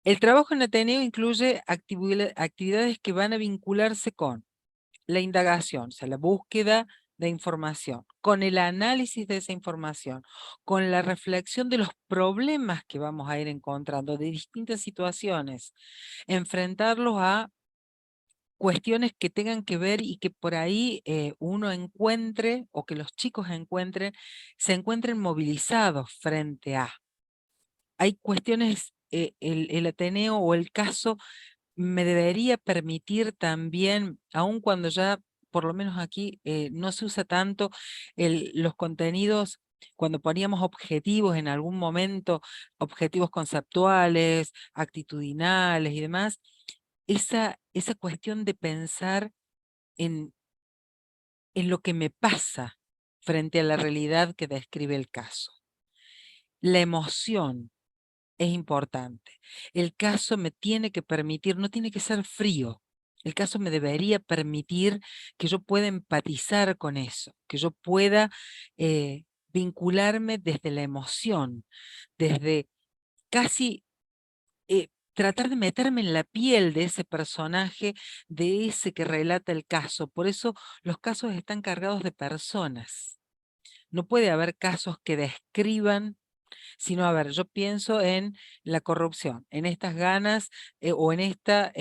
S1: El trabajo en Ateneo incluye actividades que van a vincularse con la indagación, o sea, la búsqueda de información, con el análisis de esa información, con la reflexión de los problemas que vamos a ir encontrando de distintas situaciones, enfrentarlos a cuestiones que tengan que ver y que por ahí uno encuentre, o que los chicos encuentren, se encuentren movilizados frente a. Hay cuestiones, el Ateneo o el caso me debería permitir también, aun cuando ya, por lo menos aquí, no se usa tanto los contenidos, cuando poníamos objetivos en algún momento, objetivos conceptuales, actitudinales y demás, esa cuestión de pensar en lo que me pasa frente a la realidad que describe el caso. La emoción es importante. El caso me tiene que permitir, no tiene que ser frío. El caso me debería permitir que yo pueda empatizar con eso, que yo pueda vincularme desde la emoción, desde casi tratar de meterme en la piel de ese personaje, de ese que relata el caso. Por eso los casos están cargados de personas. No puede haber casos que describan, sino, a ver, yo pienso en la corrupción, en estas ganas o en esta,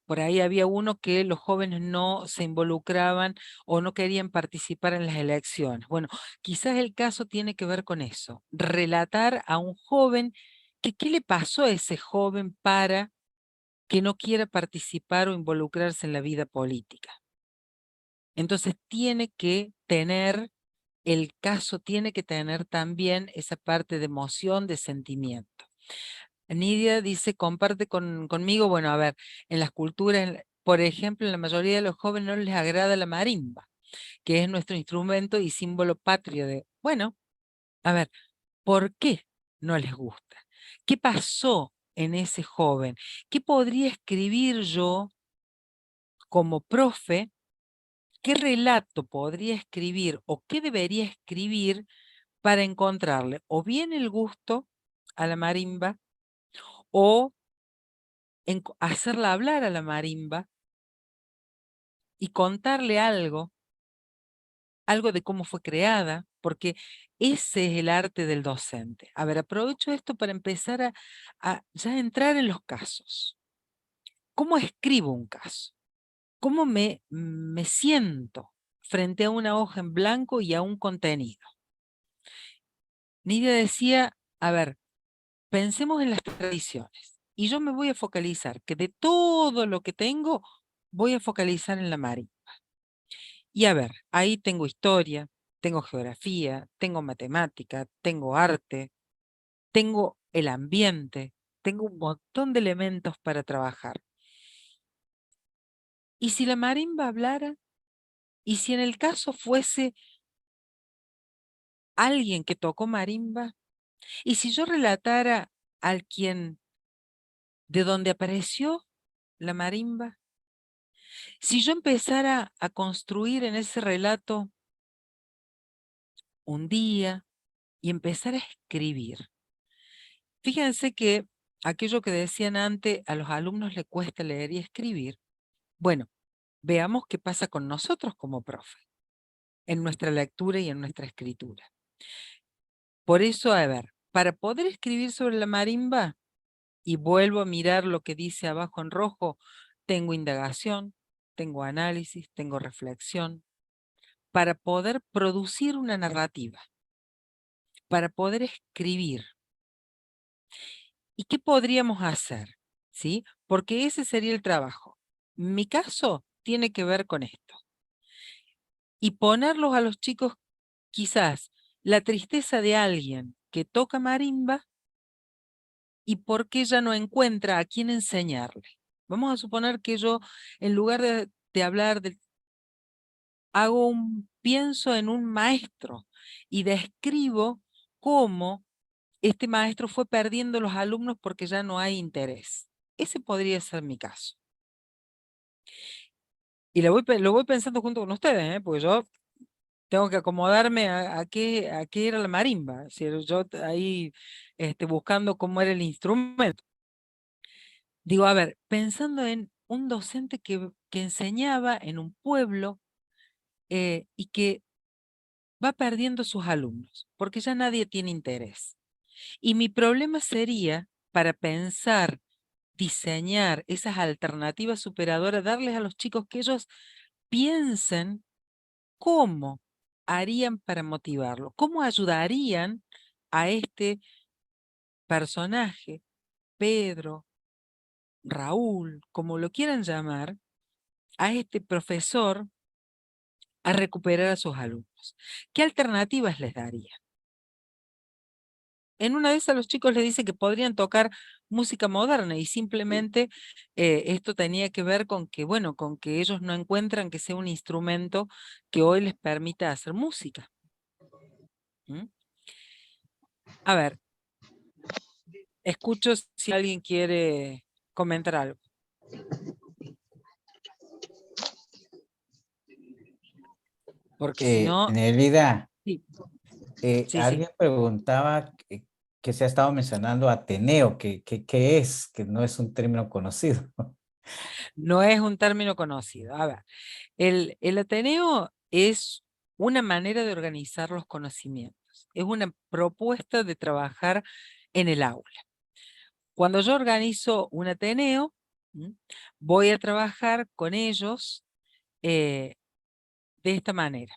S1: por ahí había uno que los jóvenes no se involucraban o no querían participar en las elecciones. Bueno, quizás el caso tiene que ver con eso, relatar a un joven que qué le pasó a ese joven para que no quiera participar o involucrarse en la vida política. Entonces tiene que tener, el caso tiene que tener también esa parte de emoción, de sentimiento. Nidia dice, comparte conmigo, bueno, a ver, en las culturas, por ejemplo, en la mayoría de los jóvenes no les agrada la marimba, que es nuestro instrumento y símbolo patrio de, bueno, a ver, ¿por qué no les gusta? ¿Qué pasó en ese joven? ¿Qué podría escribir yo como profe? ¿Qué relato podría escribir o qué debería escribir para encontrarle o bien el gusto a la marimba o hacerla hablar a la marimba y contarle algo de cómo fue creada, porque ese es el arte del docente? A ver, aprovecho esto para empezar a ya entrar en los casos. ¿Cómo escribo un caso? ¿Cómo me siento frente a una hoja en blanco y a un contenido? Nidia decía, a ver, pensemos en las tradiciones. Y yo me voy a focalizar, que de todo lo que tengo, voy a focalizar en la marimba. Y a ver, ahí tengo historia, tengo geografía, tengo matemática, tengo arte, tengo el ambiente, tengo un montón de elementos para trabajar. ¿Y si la marimba hablara? ¿Y si en el caso fuese alguien que tocó marimba? ¿Y si yo relatara al quien de donde apareció la marimba? Si yo empezara a construir en ese relato un día y empezar a escribir. Fíjense que aquello que decían antes, a los alumnos les cuesta leer y escribir. Bueno, veamos qué pasa con nosotros como profe, en nuestra lectura y en nuestra escritura. Por eso, a ver, para poder escribir sobre la marimba, y vuelvo a mirar lo que dice abajo en rojo, tengo indagación, tengo análisis, tengo reflexión, para poder producir una narrativa, para poder escribir. ¿Y qué podríamos hacer? ¿Sí? Porque ese sería el trabajo. Mi caso tiene que ver con esto. Y ponerlos a los chicos, quizás, la tristeza de alguien que toca marimba y por qué ya no encuentra a quién enseñarle. Vamos a suponer que yo, en lugar de hablar pienso en un maestro y describo cómo este maestro fue perdiendo los alumnos porque ya no hay interés. Ese podría ser mi caso. Y lo voy pensando junto con ustedes, porque yo tengo que acomodarme a qué era la marimba. Si yo ahí buscando cómo era el instrumento. Digo, a ver, pensando en un docente que enseñaba en un pueblo y que va perdiendo sus alumnos, porque ya nadie tiene interés. Y mi problema sería, para pensar, diseñar esas alternativas superadoras, darles a los chicos que ellos piensen cómo harían para motivarlo, cómo ayudarían a este personaje, Pedro, Raúl, como lo quieran llamar, a este profesor a recuperar a sus alumnos. ¿Qué alternativas les daría? En una de esas los chicos les dice que podrían tocar música moderna y simplemente esto tenía que ver con que, bueno, con que ellos no encuentran que sea un instrumento que hoy les permita hacer música. ¿Mm? A ver, escucho si alguien quiere comentar algo. Porque si no...
S2: Nelida,
S1: Sí, sí.
S2: alguien preguntaba que se ha estado mencionando Ateneo, ¿qué es? Que no es un término conocido.
S1: No es un término conocido. A ver, el Ateneo es una manera de organizar los conocimientos. Es una propuesta de trabajar en el aula. Cuando yo organizo un Ateneo, voy a trabajar con ellos de esta manera.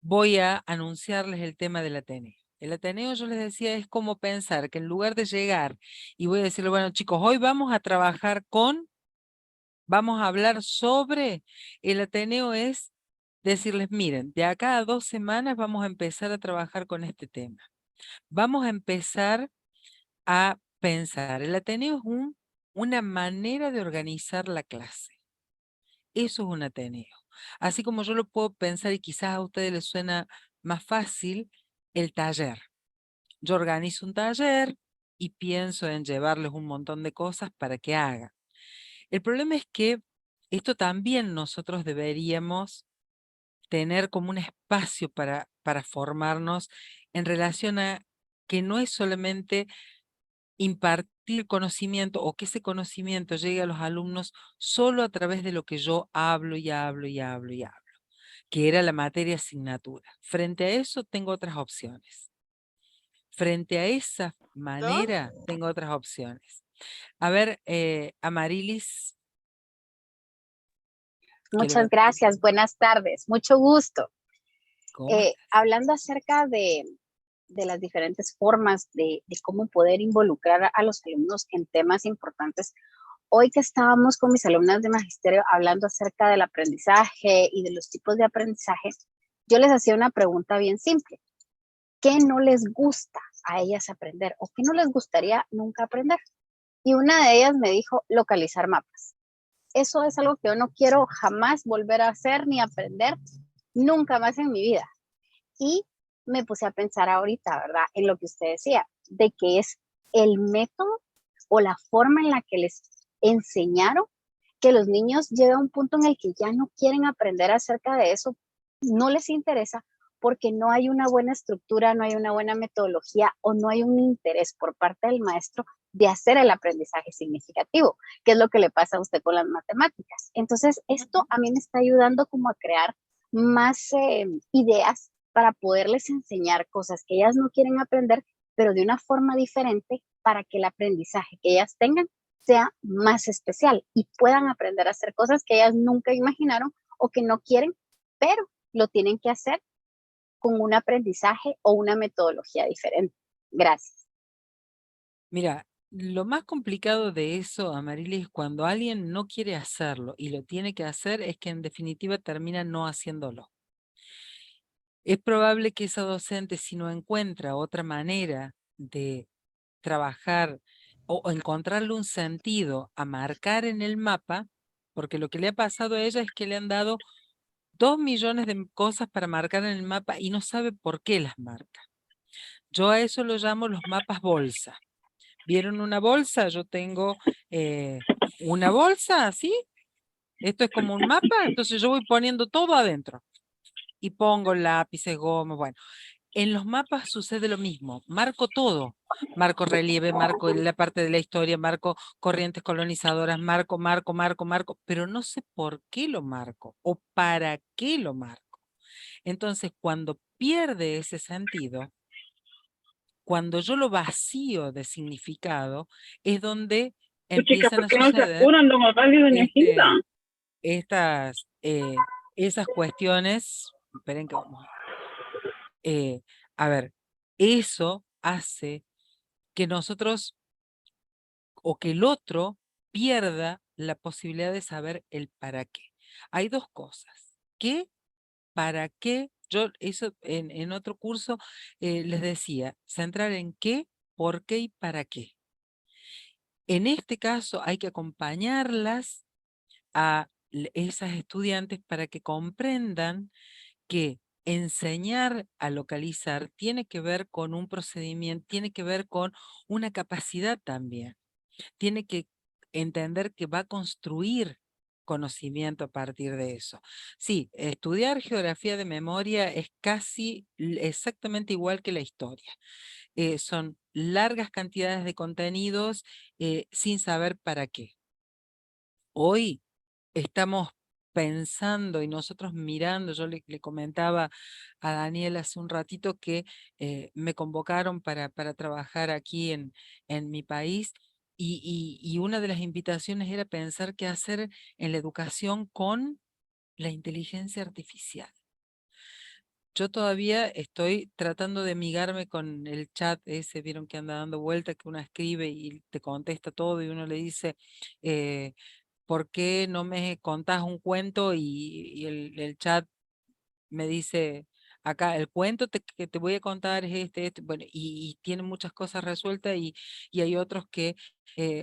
S1: Voy a anunciarles el tema del Ateneo. El Ateneo, yo les decía, es como pensar que en lugar de llegar y voy a decirle, bueno chicos, hoy vamos a trabajar vamos a hablar sobre, el Ateneo es decirles, miren, de acá a 2 semanas vamos a empezar a trabajar con este tema. Vamos a empezar a pensar. El Ateneo es una manera de organizar la clase. Eso es un Ateneo. Así como yo lo puedo pensar y quizás a ustedes les suena más fácil, el taller. Yo organizo un taller y pienso en llevarles un montón de cosas para que hagan. El problema es que esto también nosotros deberíamos tener como un espacio para formarnos en relación a que no es solamente impartir conocimiento o que ese conocimiento llegue a los alumnos solo a través de lo que yo hablo y hablo y hablo y hablo, que era la materia asignatura. Frente a eso tengo otras opciones. Frente a esa manera tengo otras opciones. A ver, Amarilis.
S6: Muchas gracias, buenas tardes, mucho gusto.
S1: ¿Cómo?
S6: Hablando acerca de las diferentes formas de cómo poder involucrar a los alumnos en temas importantes, hoy que estábamos con mis alumnas de magisterio hablando acerca del aprendizaje y de los tipos de aprendizaje, yo les hacía una pregunta bien simple. ¿Qué no les gusta a ellas aprender o qué no les gustaría nunca aprender? Y una de ellas me dijo localizar mapas. Eso es algo que yo no quiero jamás volver a hacer ni aprender nunca más en mi vida. Y me puse a pensar ahorita, ¿verdad? En lo que usted decía, de que es el método o la forma en la que les enseñaron que los niños llegan a un punto en el que ya no quieren aprender acerca de eso, no les interesa porque no hay una buena estructura, no hay una buena metodología o no hay un interés por parte del maestro de hacer el aprendizaje significativo, que es lo que le pasa a usted con las matemáticas. Entonces, esto a mí me está ayudando como a crear más ideas para poderles enseñar cosas que ellas no quieren aprender, pero de una forma diferente para que el aprendizaje que ellas tengan sea más especial y puedan aprender a hacer cosas que ellas nunca imaginaron o que no quieren, pero lo tienen que hacer con un aprendizaje o una metodología diferente. Gracias.
S1: Mira, lo más complicado de eso, Amarilis, es cuando alguien no quiere hacerlo y lo tiene que hacer, es que en definitiva termina no haciéndolo. Es probable que esa docente, si no encuentra otra manera de trabajar o encontrarle un sentido a marcar en el mapa, porque lo que le ha pasado a ella es que le han dado 2 millones de cosas para marcar en el mapa y no sabe por qué las marca. Yo a eso lo llamo los mapas bolsa. ¿Vieron una bolsa? Yo tengo una bolsa así. Esto es como un mapa, entonces yo voy poniendo todo adentro. Y pongo lápices, goma, bueno. En los mapas sucede lo mismo. Marco todo. Marco relieve, marco la parte de la historia, marco corrientes colonizadoras, marco, pero no sé por qué lo marco o para qué lo marco. Entonces, cuando pierde ese sentido, cuando yo lo vacío de significado, es donde
S7: Puchica,
S1: empiezan
S7: ¿por
S1: a
S7: qué no se
S1: suceder
S7: apuran, don Osvaldo y doña Hilda?
S1: estas, esas cuestiones. Esperen que vamos a ver, eso hace que nosotros o que el otro pierda la posibilidad de saber el para qué. Hay dos cosas. ¿Qué? ¿Para qué? Yo eso en otro curso les decía, centrar en qué, por qué y para qué. En este caso hay que acompañarlas a esas estudiantes para que comprendan que enseñar a localizar tiene que ver con un procedimiento, tiene que ver con una capacidad también. Tiene que entender que va a construir conocimiento a partir de eso. Sí, estudiar geografía de memoria es casi exactamente igual que la historia. Son largas cantidades de contenidos sin saber para qué. Hoy estamos pensando y nosotros mirando, yo le comentaba a Daniel hace un ratito que me convocaron para trabajar aquí en mi país y una de las invitaciones era pensar qué hacer en la educación con la inteligencia artificial. Yo todavía estoy tratando de amigarme con el chat ese, vieron que anda dando vuelta, que uno escribe y te contesta todo y uno le dice, ¿por qué no me contás un cuento? Y el chat me dice, acá el cuento que te voy a contar es este, bueno, y tiene muchas cosas resueltas y hay otros que,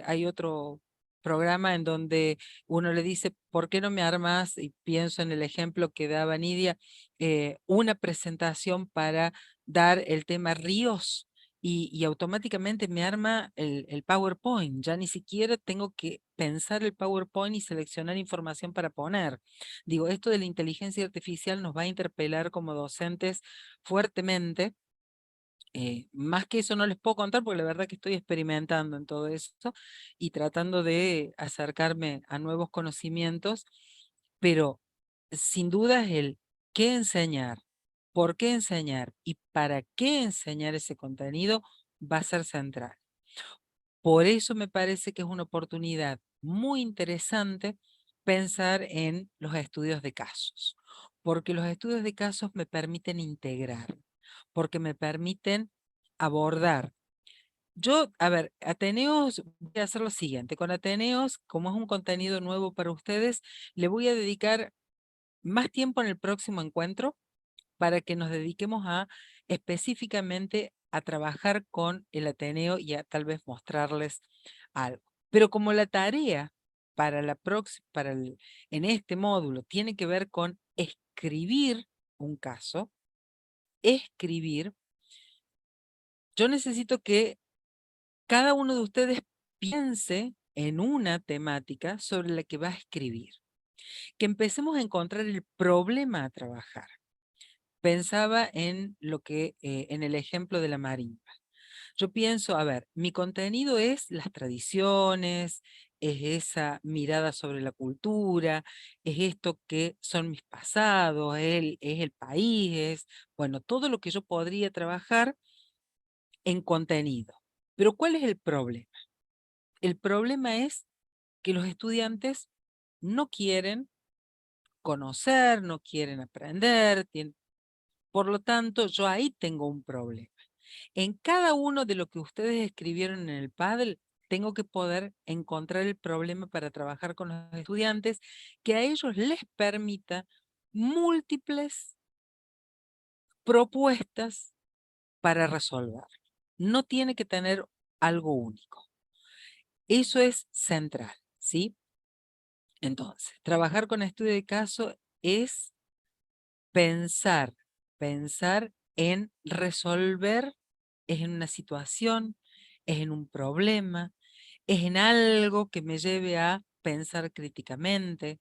S1: hay otro programa en donde uno le dice, ¿por qué no me armas? Y pienso en el ejemplo que daba Nidia, una presentación para dar el tema ríos. Y automáticamente me arma el PowerPoint, ya ni siquiera tengo que pensar el PowerPoint y seleccionar información para poner. Digo, esto de la inteligencia artificial nos va a interpelar como docentes fuertemente. Más que eso no les puedo contar porque la verdad que estoy experimentando en todo eso y tratando de acercarme a nuevos conocimientos, pero sin duda es el qué enseñar, por qué enseñar y para qué enseñar ese contenido va a ser central. Por eso me parece que es una oportunidad muy interesante pensar en los estudios de casos, porque los estudios de casos me permiten integrar, porque me permiten abordar. Yo, a ver, Ateneos, voy a hacer lo siguiente, con Ateneos, como es un contenido nuevo para ustedes, le voy a dedicar más tiempo en el próximo encuentro para que nos dediquemos a específicamente a trabajar con el Ateneo y a tal vez mostrarles algo. Pero como la tarea para la en este módulo tiene que ver con escribir un caso, yo necesito que cada uno de ustedes piense en una temática sobre la que va a escribir. Que empecemos a encontrar el problema a trabajar. Pensaba en lo que, en el ejemplo de la marimba. Yo pienso, a ver, mi contenido es las tradiciones, es esa mirada sobre la cultura, es esto que son mis pasados, es el país, es, bueno, todo lo que yo podría trabajar en contenido. Pero ¿cuál es el problema? El problema es que los estudiantes no quieren conocer, no quieren aprender, por lo tanto, yo ahí tengo un problema. En cada uno de lo que ustedes escribieron en el Padel, tengo que poder encontrar el problema para trabajar con los estudiantes que a ellos les permita múltiples propuestas para resolver. No tiene que tener algo único. Eso es central, ¿sí? Entonces, trabajar con estudio de caso es pensar en resolver, es en una situación, es en un problema, es en algo que me lleve a pensar críticamente,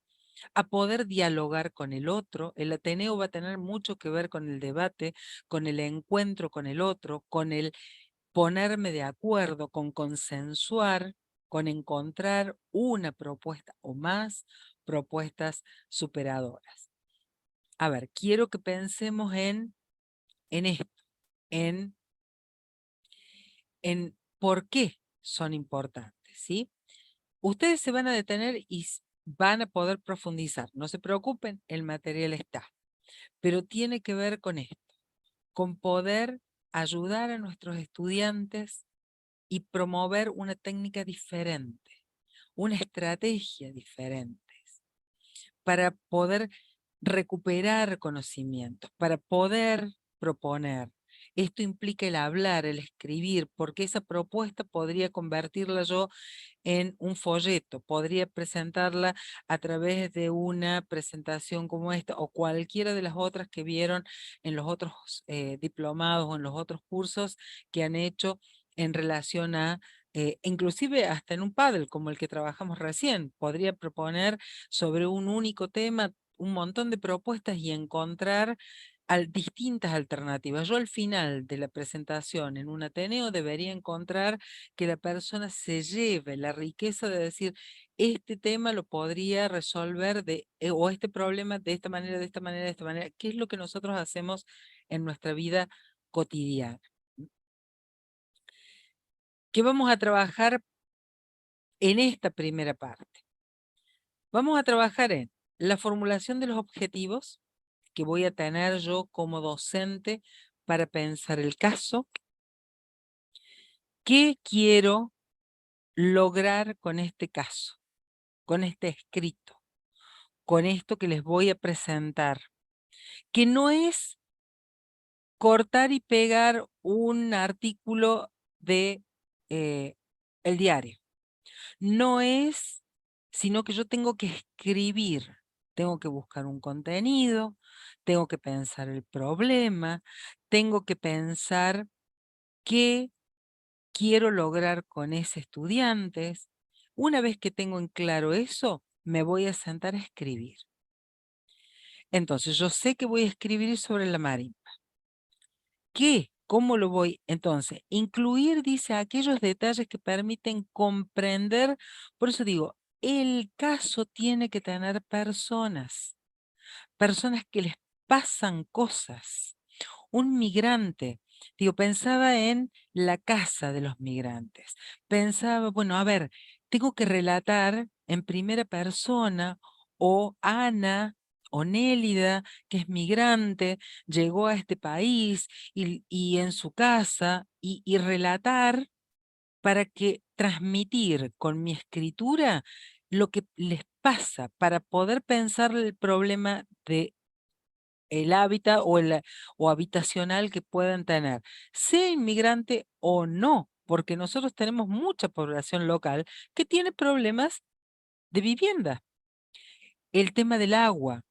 S1: a poder dialogar con el otro. El Ateneo va a tener mucho que ver con el debate, con el encuentro con el otro, con el ponerme de acuerdo, con consensuar, con encontrar una propuesta o más propuestas superadoras. A ver, quiero que pensemos en esto, en por qué son importantes, ¿sí? Ustedes se van a detener y van a poder profundizar. No se preocupen, el material está. Pero tiene que ver con esto, con poder ayudar a nuestros estudiantes y promover una técnica diferente, una estrategia diferente, para poder recuperar conocimientos, para poder proponer. Esto implica el hablar, el escribir, porque esa propuesta podría convertirla yo en un folleto, podría presentarla a través de una presentación como esta o cualquiera de las otras que vieron en los otros diplomados o en los otros cursos que han hecho en relación a, inclusive hasta en un Paddle como el que trabajamos recién, podría proponer sobre un único tema un montón de propuestas y encontrar distintas alternativas. Yo al final de la presentación en un Ateneo debería encontrar que la persona se lleve la riqueza de decir, este tema lo podría resolver o este problema de esta manera, de esta manera, de esta manera, que es lo que nosotros hacemos en nuestra vida cotidiana. ¿Qué vamos a trabajar en esta primera parte? Vamos a trabajar en la formulación de los objetivos que voy a tener yo como docente para pensar el caso. ¿Qué quiero lograr con este caso, con este escrito, con esto que les voy a presentar? Que no es cortar y pegar un artículo de el diario. No es, sino que yo tengo que escribir, tengo que buscar un contenido, tengo que pensar el problema, tengo que pensar qué quiero lograr con ese estudiante. Una vez que tengo en claro eso, me voy a sentar a escribir. Entonces, yo sé que voy a escribir sobre la marimba. ¿Qué? ¿Cómo lo voy? Entonces, incluir, dice, aquellos detalles que permiten comprender. Por eso digo, el caso tiene que tener personas que les pasan cosas. Un migrante, digo, pensaba en la casa de los migrantes. Pensaba, bueno, a ver, tengo que relatar en primera persona o Ana o Nélida, que es migrante, llegó a este país y en su casa y relatar para que transmitir con mi escritura lo que les pasa, para poder pensar el problema de el hábitat o habitacional que puedan tener, sea inmigrante o no, porque nosotros tenemos mucha población local que tiene problemas de vivienda. El tema del agua.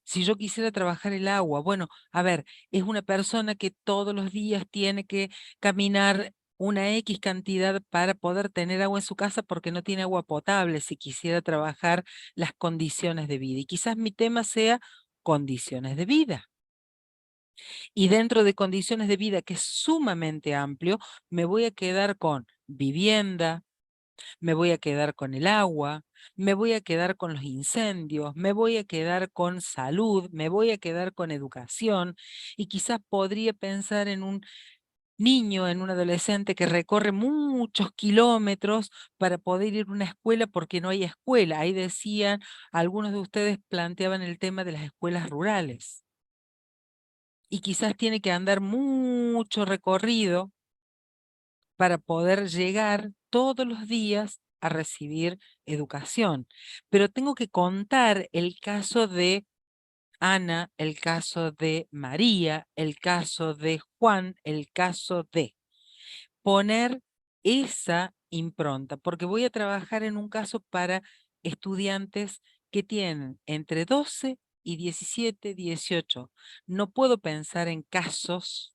S1: Si yo quisiera trabajar el agua, bueno, a ver, es una persona que todos los días tiene que caminar una X cantidad para poder tener agua en su casa porque no tiene agua potable si quisiera trabajar las condiciones de vida. Y quizás mi tema sea condiciones de vida. Y dentro de condiciones de vida, que es sumamente amplio, me voy a quedar con vivienda, me voy a quedar con el agua, me voy a quedar con los incendios, me voy a quedar con salud, me voy a quedar con educación, y quizás podría pensar en un niño, en un adolescente que recorre muchos kilómetros para poder ir a una escuela porque no hay escuela. Ahí decían, algunos de ustedes planteaban el tema de las escuelas rurales. Y quizás tiene que andar mucho recorrido para poder llegar todos los días a recibir educación. Pero tengo que contar el caso de Ana, el caso de María, el caso de Juan, el caso de poner esa impronta, porque voy a trabajar en un caso para estudiantes que tienen entre 12 y 17, 18. No puedo pensar en casos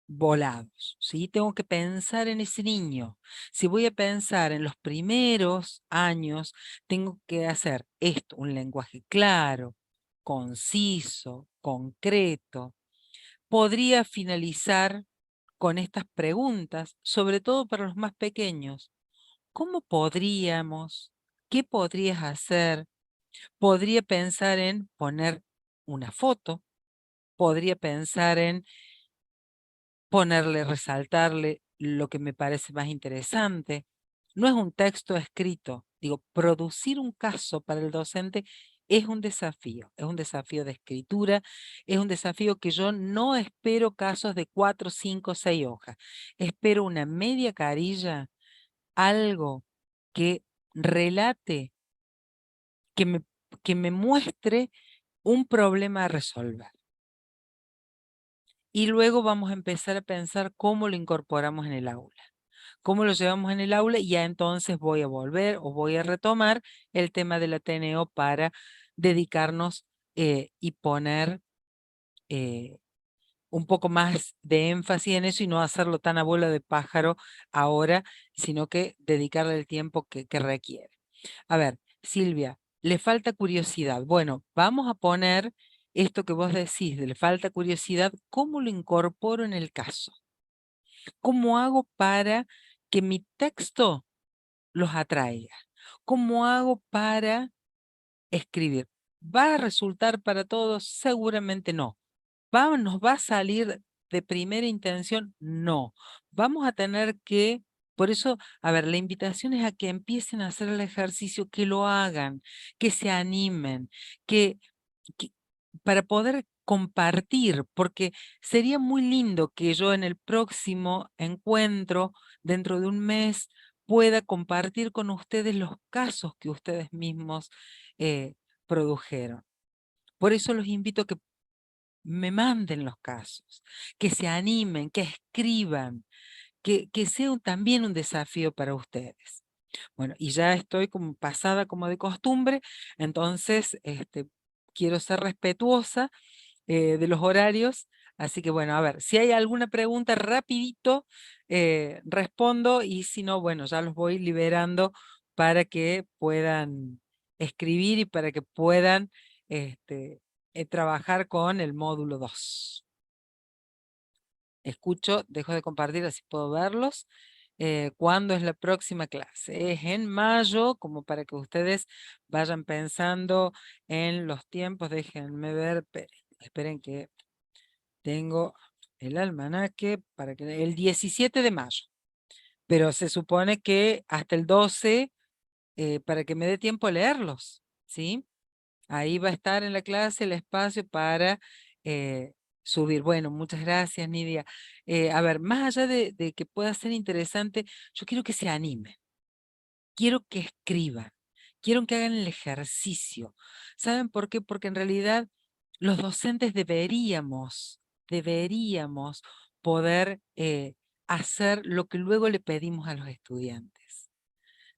S1: volados, ¿sí? Tengo que pensar en ese niño. Si voy a pensar en los primeros años, tengo que hacer esto, un lenguaje claro, conciso, concreto. Podría finalizar con estas preguntas, sobre todo para los más pequeños. ¿Cómo podríamos? ¿Qué podrías hacer? Podría pensar en poner una foto, podría pensar en ponerle, resaltarle lo que me parece más interesante. No es un texto escrito. Digo, producir un caso para el docente es un desafío de escritura, es un desafío que yo no espero casos de 4, 5, 6 hojas. Espero una media carilla, algo que relate, que me, que me muestre un problema a resolver. Y luego vamos a empezar a pensar cómo lo incorporamos en el aula. Cómo lo llevamos en el aula y ya entonces voy a volver o voy a retomar el tema del Ateneo para dedicarnos y poner un poco más de énfasis en eso y no hacerlo tan a bola de pájaro ahora, sino que dedicarle el tiempo que requiere. A ver, Silvia, le falta curiosidad. Bueno, vamos a poner esto que vos decís, de le falta curiosidad, ¿cómo lo incorporo en el caso? ¿Cómo hago para que mi texto los atraiga? ¿Cómo hago para escribir? ¿Va a resultar para todos? Seguramente no. ¿Nos va a salir de primera intención? No. Vamos a tener que, por eso, a ver, la invitación es a que empiecen a hacer el ejercicio, que lo hagan, que se animen, que para poder compartir, porque sería muy lindo que yo en el próximo encuentro, dentro de un mes, pueda compartir con ustedes los casos que ustedes mismos produjeron. Por eso los invito a que me manden los casos, que se animen, que escriban, que sea también un desafío para ustedes. Bueno, y ya estoy como pasada como de costumbre, entonces quiero ser respetuosa de los horarios, así que bueno, a ver, si hay alguna pregunta rapidito, respondo y si no, bueno, ya los voy liberando para que puedan escribir y para que puedan trabajar con el módulo 2. Escucho, dejo de compartir, así puedo verlos. ¿Cuándo es la próxima clase? Es en mayo, como para que ustedes vayan pensando en los tiempos. Déjenme ver, esperen que tengo el almanaque para que el 17 de mayo. Pero se supone que hasta el 12, para que me dé tiempo a leerlos, ¿sí? Ahí va a estar en la clase el espacio para subir. Bueno, muchas gracias, Nidia. A ver, más allá de que pueda ser interesante, yo quiero que se animen. Quiero que escriban. Quiero que hagan el ejercicio. ¿Saben por qué? Porque en realidad los docentes deberíamos poder hacer lo que luego le pedimos a los estudiantes.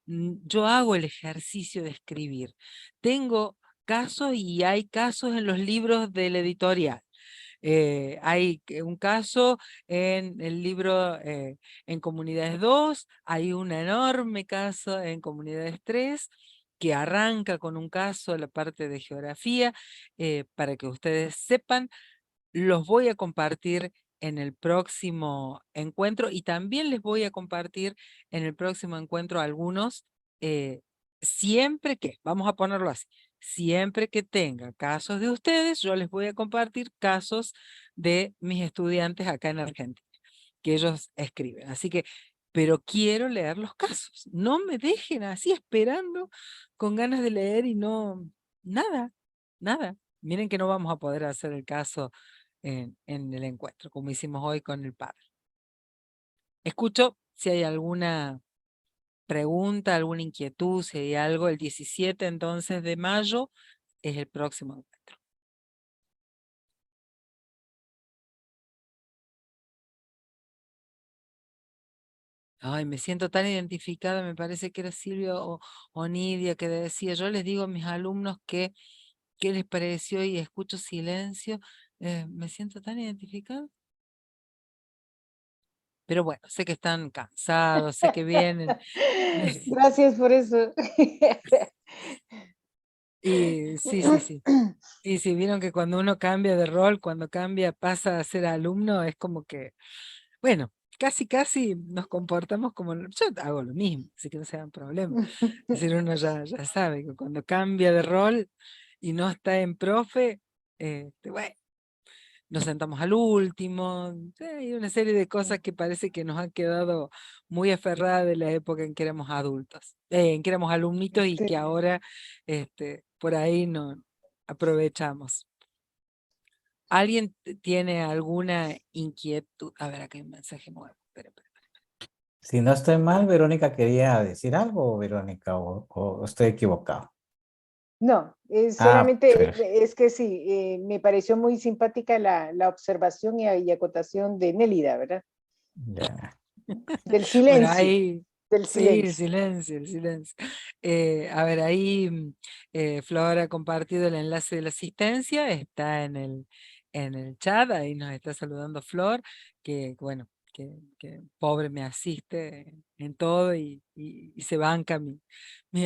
S1: Yo hago el ejercicio de escribir. Tengo casos y hay casos en los libros del editorial. Hay un caso en el libro en Comunidades 2, hay un enorme caso en Comunidades 3, que arranca con un caso de la parte de geografía, para que ustedes sepan. Los voy a compartir en el próximo encuentro y también les voy a compartir en el próximo encuentro algunos, siempre que, vamos a ponerlo así, siempre que tenga casos de ustedes, yo les voy a compartir casos de mis estudiantes acá en Argentina, que ellos escriben. Así que, pero quiero leer los casos. No me dejen así esperando con ganas de leer y no, nada, nada. Miren que no vamos a poder hacer el caso en el encuentro, como hicimos hoy con el padre. Escucho si hay alguna pregunta, alguna inquietud, si hay algo. El 17 entonces de mayo es el próximo encuentro. Ay, me siento tan identificada, me parece que era Silvia o Nidia que decía, yo les digo a mis alumnos que ¿Qué les pareció? Y escucho silencio. Me siento tan identificado. Pero bueno, sé que están cansados, sé que vienen.
S4: Gracias por eso.
S1: Y sí, sí, sí. Y si vieron que cuando uno cambia de rol, cuando cambia, pasa a ser alumno, es como que, bueno, casi nos comportamos como, yo hago lo mismo, así que no se hagan problemas. Es decir, uno ya sabe que cuando cambia de rol y no está en profe, bueno, nos sentamos al último, hay una serie de cosas que parece que nos han quedado muy aferradas de la época en que éramos adultos, en que éramos alumnitos y
S4: Sí.
S1: que ahora por ahí no aprovechamos. ¿Alguien tiene alguna inquietud? A ver, acá hay un mensaje nuevo. Espera, espera.
S2: Si no estoy mal, Verónica quería decir algo, Verónica, o estoy equivocado.
S4: No,
S2: Ah,
S4: solamente es que sí, me pareció muy simpática la observación y acotación de Nélida, ¿verdad?
S2: ya.
S4: Del
S1: Bueno,
S4: silencio,
S1: ahí,
S4: del
S1: sí, el
S4: silencio.
S1: silencio, el silencio. A ver, ahí Flor ha compartido el enlace de la asistencia, está en el chat, ahí nos está saludando Flor, que bueno, que pobre me asiste en todo y se banca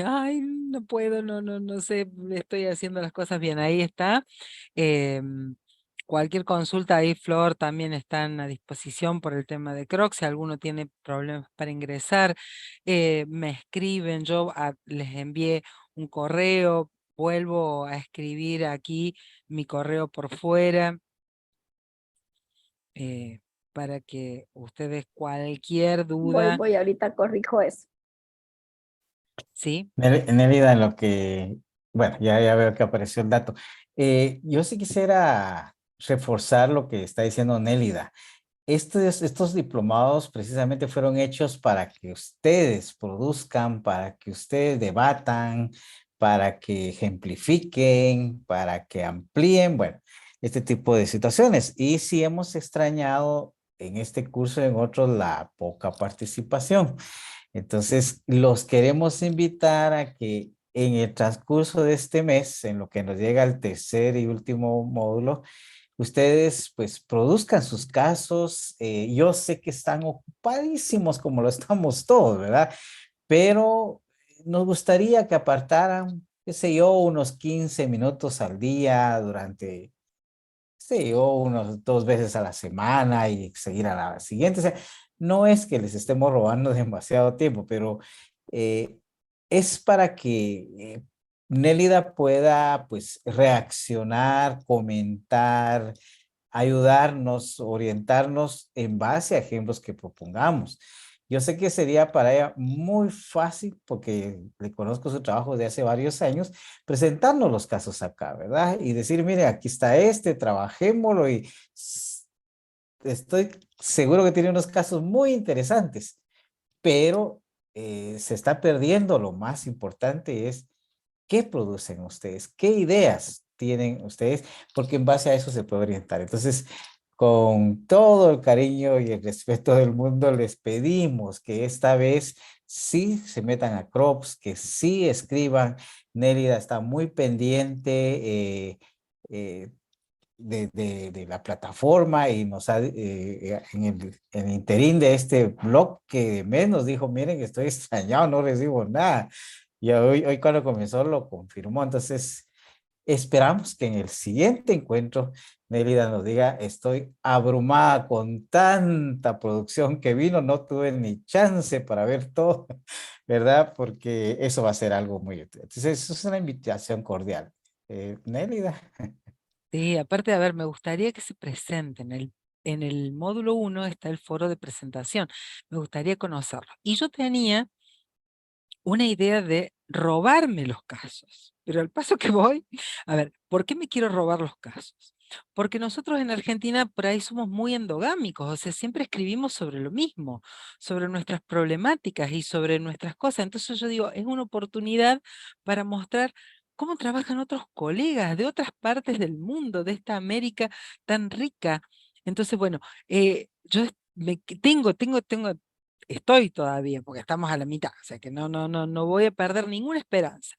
S1: ay, no puedo, no sé, estoy haciendo las cosas bien, ahí está. em, Cualquier consulta ahí, Flor, también están a disposición por el tema de Croc. Si alguno tiene problemas para ingresar, me escriben, les envié un correo, vuelvo a escribir aquí mi correo por fuera, eh, para que ustedes cualquier duda,
S6: Voy, ahorita corrijo eso.
S1: ¿sí?
S2: Nélida, en lo que, bueno, ya veo que apareció el dato. Yo sí quisiera reforzar lo que está diciendo Nélida. Estos diplomados precisamente fueron hechos para que ustedes produzcan, para que ustedes debatan, para que ejemplifiquen, para que amplíen, bueno, este tipo de situaciones. Y sí hemos extrañado en este curso y en otros la poca participación. Entonces, los queremos invitar a que en el transcurso de este mes, en lo que nos llega al tercer y último módulo, ustedes pues produzcan sus casos. Yo sé que están ocupadísimos como lo estamos todos, ¿verdad? Pero nos gustaría que apartaran, qué sé yo, unos 15 minutos al día durante, qué sé yo, unos 2 veces a la semana y seguir a la siguiente. O sea, no es que les estemos robando demasiado tiempo, pero eh, es para que Nélida pueda pues reaccionar, comentar, ayudarnos, orientarnos en base a ejemplos que propongamos. Yo sé que sería para ella muy fácil, porque le conozco su trabajo de hace varios años, presentarnos los casos acá, ¿verdad? Y decir, mire, aquí está este, trabajémoslo y estoy seguro que tiene unos casos muy interesantes, pero se está perdiendo. Lo más importante es qué producen ustedes, qué ideas tienen ustedes, porque en base a eso se puede orientar. Entonces, con todo el cariño y el respeto del mundo, les pedimos que esta vez sí se metan a Crops, que sí escriban. Nélida está muy pendiente de la plataforma y nos ha, en el interín de este blog que menos dijo, miren, estoy extrañado, no recibo nada. Y hoy cuando comenzó lo confirmó. Entonces, esperamos que en el siguiente encuentro Nélida nos diga, estoy abrumada con tanta producción que vino, no tuve ni chance para ver todo, ¿verdad? Porque eso va a ser algo muy útil. Entonces, eso es una invitación cordial. Nélida.
S1: Sí, aparte, a ver, me gustaría que se presenten. En el módulo 1 está el foro de presentación. Me gustaría conocerlo. Y yo tenía una idea de robarme los casos. Pero al paso que voy, a ver, ¿por qué me quiero robar los casos? Porque nosotros en Argentina por ahí somos muy endogámicos, o sea, siempre escribimos sobre lo mismo, sobre nuestras problemáticas y sobre nuestras cosas. Entonces yo digo, es una oportunidad para mostrar cómo trabajan otros colegas de otras partes del mundo, de esta América tan rica. Entonces, bueno, yo tengo estoy todavía, porque estamos a la mitad, o sea que no voy a perder ninguna esperanza.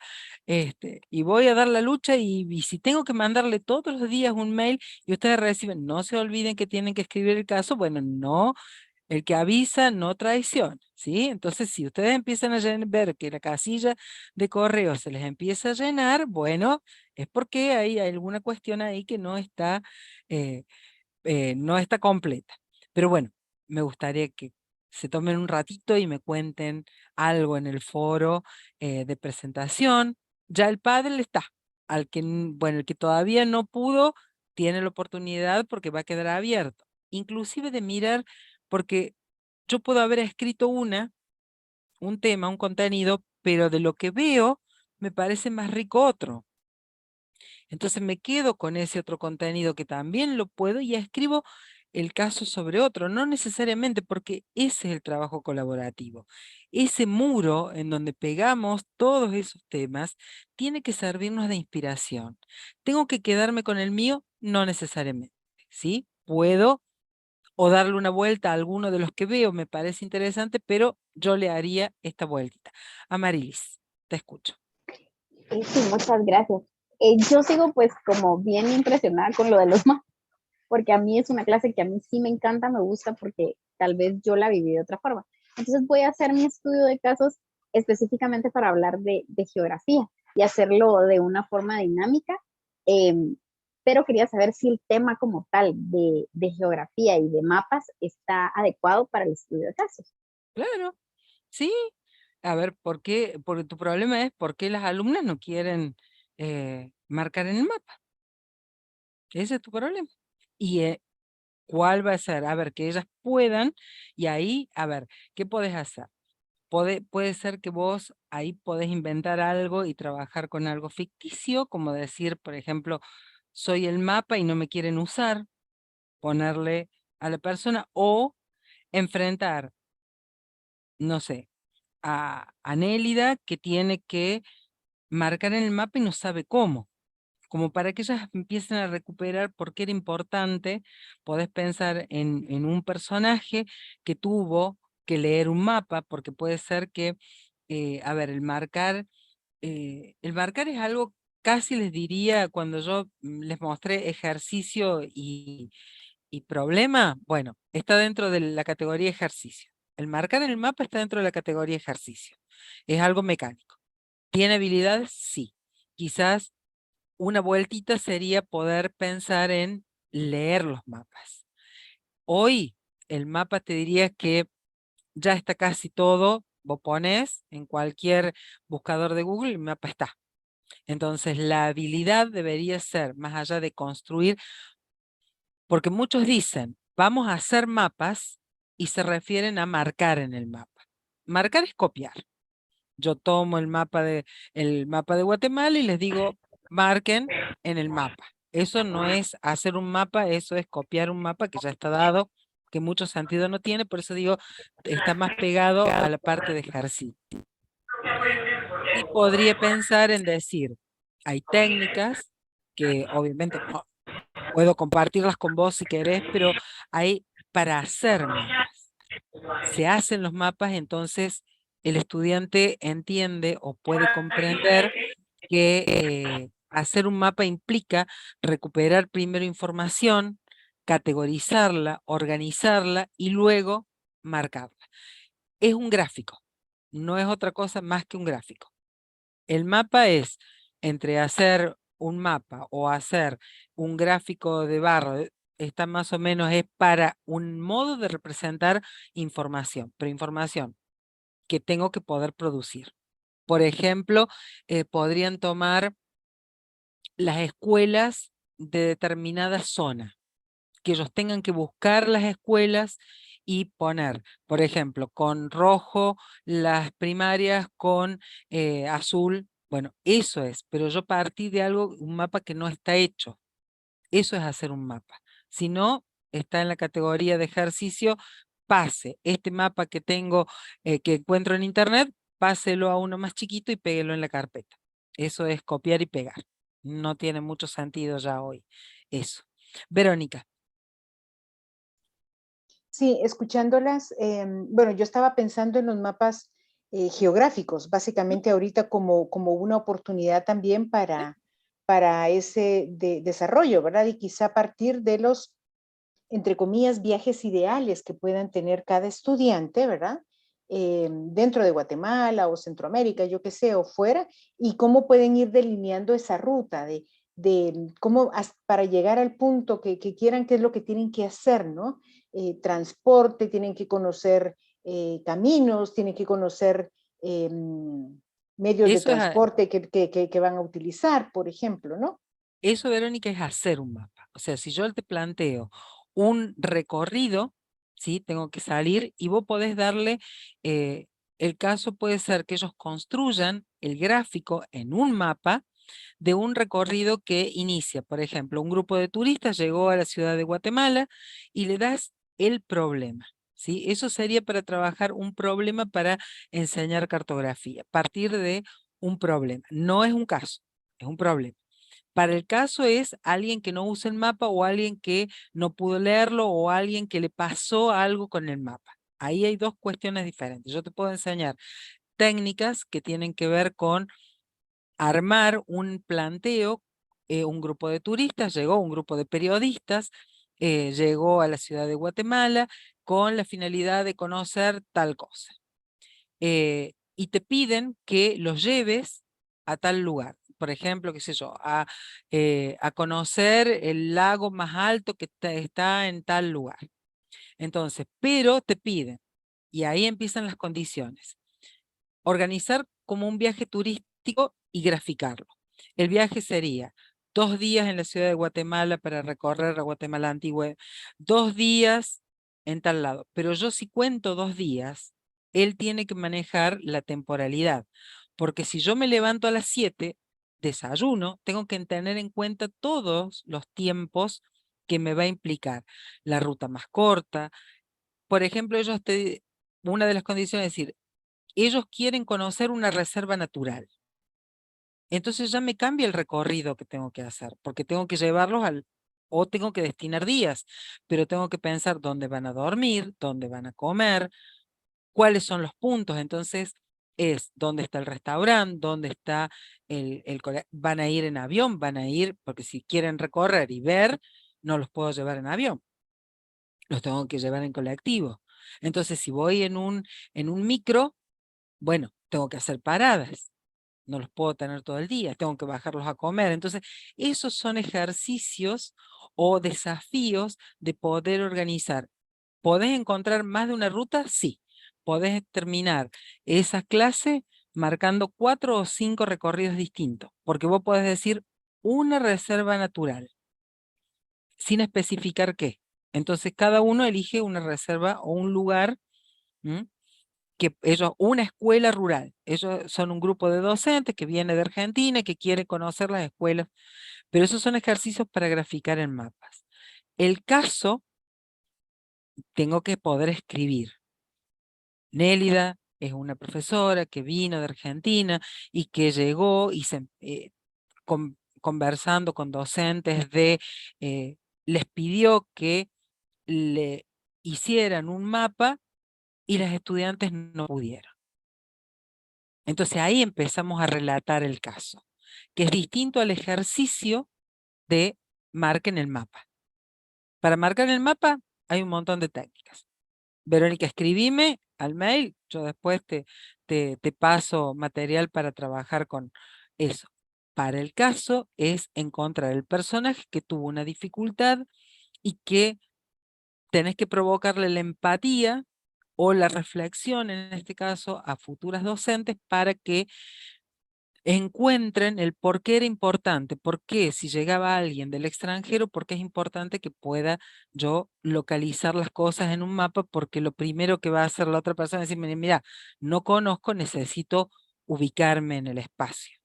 S1: Y voy a dar la lucha y si tengo que mandarle todos los días un mail y ustedes reciben, no se olviden que tienen que escribir el caso, bueno, no, el que avisa no traiciona, ¿sí? Entonces, si ustedes empiezan a ver que la casilla de correo se les empieza a llenar, bueno, es porque hay alguna cuestión ahí que eh, no está completa. Pero bueno, me gustaría que se tomen un ratito y me cuenten algo en el foro de presentación. Ya el padre está, al que, bueno, el que todavía no pudo, tiene la oportunidad porque va a quedar abierto. Inclusive de mirar, porque yo puedo haber escrito un tema, un contenido, pero de lo que veo me parece más rico otro. Entonces me quedo con ese otro contenido que también lo puedo y escribo el caso sobre otro, no necesariamente porque ese es el trabajo colaborativo. Ese muro en donde pegamos todos esos temas tiene que servirnos de inspiración. ¿Tengo que quedarme con el mío? No necesariamente, ¿sí? Puedo o darle una vuelta a alguno de los que veo, me parece interesante, pero yo le haría esta vueltita. Amarilis, te escucho.
S6: Sí, muchas gracias. Yo sigo pues como bien impresionada con lo de los mapas, porque a mí es una clase que a mí sí me encanta, me gusta porque tal vez yo la viví de otra forma. Entonces voy a hacer mi estudio de casos específicamente para hablar de geografía y hacerlo de una forma dinámica, eh, pero quería saber si el tema como tal de geografía y de mapas está adecuado para el estudio de casos.
S1: Claro, sí. A ver, ¿por qué? Porque tu problema es por qué las alumnas no quieren marcar en el mapa. Ese es tu problema. Y ¿cuál va a ser? A ver, que ellas puedan, y ahí, a ver, ¿qué podés hacer? Puede ser que vos ahí podés inventar algo y trabajar con algo ficticio, como decir, por ejemplo, soy el mapa y no me quieren usar, ponerle a la persona, o enfrentar, no sé, a Nélida que tiene que marcar en el mapa y no sabe cómo. Como para que ellas empiecen a recuperar por qué era importante, podés pensar en un personaje que tuvo que leer un mapa, porque puede ser que, a ver, el marcar es algo, casi les diría, cuando yo les mostré ejercicio y problema, bueno, está dentro de la categoría ejercicio. El marcar en el mapa está dentro de la categoría ejercicio. Es algo mecánico. ¿Tiene habilidades? Sí. Quizás una vueltita sería poder pensar en leer los mapas. Hoy el mapa te diría que ya está casi todo, vos pones en cualquier buscador de Google, el mapa está. Entonces la habilidad debería ser, más allá de construir, porque muchos dicen, vamos a hacer mapas y se refieren a marcar en el mapa. Marcar es copiar. Yo tomo el mapa de Guatemala y les digo, marquen en el mapa. Eso no es hacer un mapa, eso es copiar un mapa que ya está dado, que mucho sentido no tiene, por eso digo, está más pegado a la parte de ejercicio. Y podría pensar en decir, hay técnicas que obviamente no, puedo compartirlas con vos si querés, pero hay para hacer mapas. Se hacen los mapas, entonces el estudiante entiende o puede comprender que hacer un mapa implica recuperar primero información, categorizarla, organizarla y luego marcarla. Es un gráfico, no es otra cosa más que un gráfico. El mapa es entre hacer un mapa o hacer un gráfico de barra, está más o menos, es para un modo de representar información, pero información que tengo que poder producir. Por ejemplo, podrían tomar las escuelas de determinada zona, que ellos tengan que buscar las escuelas y poner, por ejemplo, con rojo las primarias, con azul. Bueno, eso es, pero yo partí de algo, un mapa que no está hecho. Eso es hacer un mapa. Si no, está en la categoría de ejercicio, pase este mapa que tengo, que encuentro en internet, páselo a uno más chiquito y péguelo en la carpeta. Eso es copiar y pegar. No tiene mucho sentido ya hoy. Eso. Verónica.
S4: Sí, escuchándolas, bueno, yo estaba pensando en los mapas geográficos, básicamente ahorita como una oportunidad también para ese desarrollo, ¿verdad? Y quizá a partir de los, entre comillas, viajes ideales que puedan tener cada estudiante, ¿verdad? Dentro de Guatemala o Centroamérica, yo qué sé, o fuera, y cómo pueden ir delineando esa ruta de cómo para llegar al punto que quieran, qué es lo que tienen que hacer, ¿no? Transporte, tienen que conocer caminos, tienen que conocer medios de
S1: Eso es,
S4: transporte que van a utilizar, por ejemplo, ¿no?
S1: eso, Verónica, es hacer un mapa. O sea, si yo te planteo un recorrido, ¿sí? Tengo que salir y vos podés darle, el caso puede ser que ellos construyan el gráfico en un mapa de un recorrido que inicia. Por ejemplo, un grupo de turistas llegó a la ciudad de Guatemala y le das el problema. ¿Sí? Eso sería para trabajar un problema para enseñar cartografía, partir de un problema. No es un caso, es un problema. Para el caso es alguien que no usa el mapa o alguien que no pudo leerlo o alguien que le pasó algo con el mapa. Ahí hay dos cuestiones diferentes. Yo te puedo enseñar técnicas que tienen que ver con armar un planteo, un grupo de turistas, llegó un grupo de periodistas, llegó a la ciudad de Guatemala con la finalidad de conocer tal cosa. Y te piden que los lleves a tal lugar. Por ejemplo, qué sé yo, a conocer el lago más alto que está en tal lugar. Entonces, pero te piden, y ahí empiezan las condiciones. Organizar como un viaje turístico y graficarlo. El viaje sería 2 días en la ciudad de Guatemala para recorrer la Guatemala antigua, 2 días en tal lado. Pero yo si cuento 2 días, él tiene que manejar la temporalidad. Porque si yo me levanto a las 7, desayuno, tengo que tener en cuenta todos los tiempos que me va a implicar. La ruta más corta. Por ejemplo, una de las condiciones es decir, ellos quieren conocer una reserva natural. Entonces ya me cambia el recorrido que tengo que hacer, porque tengo que llevarlos o tengo que destinar días, pero tengo que pensar dónde van a dormir, dónde van a comer, cuáles son los puntos. Entonces es dónde está el restaurante, dónde está van a ir en avión, van a ir, porque si quieren recorrer y ver, no los puedo llevar en avión, los tengo que llevar en colectivo. Entonces si voy en un micro, bueno, tengo que hacer paradas, no los puedo tener todo el día, tengo que bajarlos a comer. Entonces, esos son ejercicios o desafíos de poder organizar. ¿Podés encontrar más de una ruta? Sí. Podés terminar esa clase marcando 4 o 5 recorridos distintos, porque vos podés decir una reserva natural, sin especificar qué. Entonces, cada uno elige una reserva o un lugar, que una escuela rural. Ellos son un grupo de docentes que viene de Argentina y que quiere conocer las escuelas, pero esos son ejercicios para graficar en mapas. El caso, tengo que poder escribir. Nélida es una profesora que vino de Argentina y que llegó y conversando con docentes les pidió que le hicieran un mapa y las estudiantes no pudieron. Entonces ahí empezamos a relatar el caso, que es distinto al ejercicio de marquen el mapa. Para marcar el mapa hay un montón de técnicas. Verónica, escribime al mail, yo después te paso material para trabajar con eso. Para el caso es encontrar el personaje que tuvo una dificultad y que tenés que provocarle la empatía o la reflexión, en este caso, a futuras docentes para que encuentren el por qué era importante, por qué si llegaba alguien del extranjero, por qué es importante que pueda yo localizar las cosas en un mapa, porque lo primero que va a hacer la otra persona es decirme, mira, no conozco, necesito ubicarme en el espacio.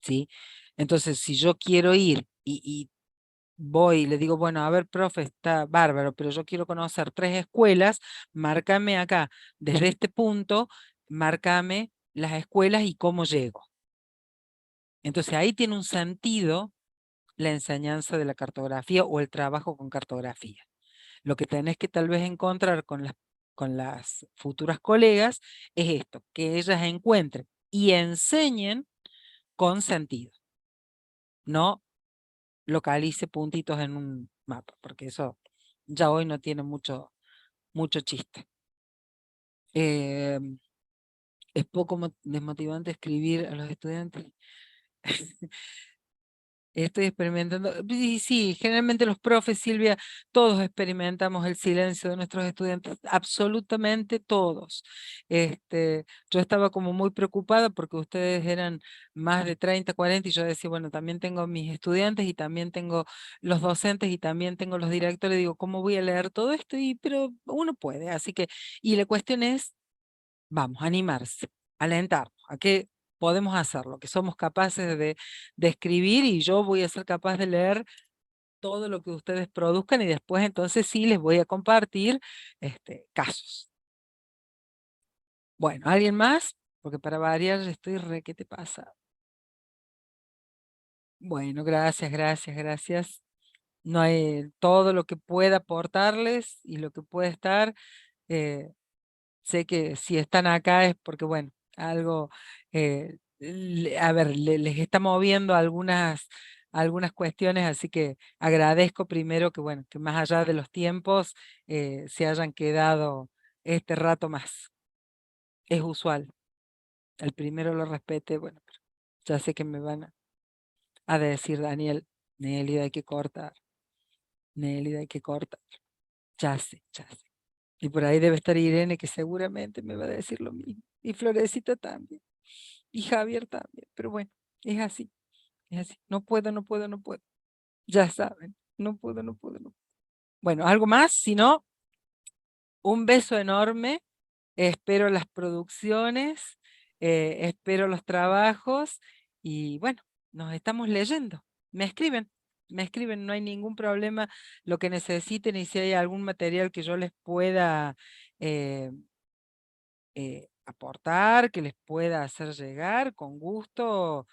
S1: ¿Sí? Entonces, si yo quiero ir y voy y le digo, bueno, a ver, profe, está bárbaro, pero yo quiero conocer 3 escuelas, márcame acá, desde este punto, márcame las escuelas y cómo llego. Entonces ahí tiene un sentido la enseñanza de la cartografía o el trabajo con cartografía. Lo que tenés que tal vez encontrar con las futuras colegas es esto, que ellas encuentren y enseñen con sentido. No localice puntitos en un mapa, porque eso ya hoy no tiene mucho chiste. Es poco desmotivante escribir a los estudiantes. Estoy experimentando. Y sí, generalmente los profes, Silvia, todos experimentamos el silencio de nuestros estudiantes, absolutamente todos. Yo estaba como muy preocupada porque ustedes eran más de 30, 40 y yo decía, bueno, también tengo mis estudiantes y también tengo los docentes y también tengo los directores. Digo, ¿cómo voy a leer todo esto? Pero uno puede, así que, y la cuestión es, vamos, animarse, alentarnos, a que podemos hacerlo, que somos capaces de escribir y yo voy a ser capaz de leer todo lo que ustedes produzcan y después entonces sí les voy a compartir casos. Bueno, ¿alguien más? Porque para variar estoy ¿qué te pasa? Bueno, gracias, gracias, gracias. No hay todo lo que pueda aportarles y lo que puede estar. Sé que si están acá es porque, bueno, algo, a ver, les está moviendo algunas cuestiones, así que agradezco primero que, bueno, que más allá de los tiempos se hayan quedado este rato más. Es usual. El primero lo respete, bueno, pero ya sé que me van a decir, Daniel, Nélida, hay que cortar. Nélida, hay que cortar. Ya sé, ya sé. Y por ahí debe estar Irene, que seguramente me va a decir lo mismo. Y Florecita también. Y Javier también. Pero bueno, es así. Es así. No puedo, no puedo, no puedo. Ya saben. No puedo, no puedo, no puedo. Bueno, algo más. Si no, un beso enorme. Espero las producciones. Espero los trabajos. Y bueno, nos estamos leyendo. Me escriben. Me escriben, no hay ningún problema. Lo que necesiten y si hay algún material que yo les pueda eh, aportar, que les pueda hacer llegar, con gusto.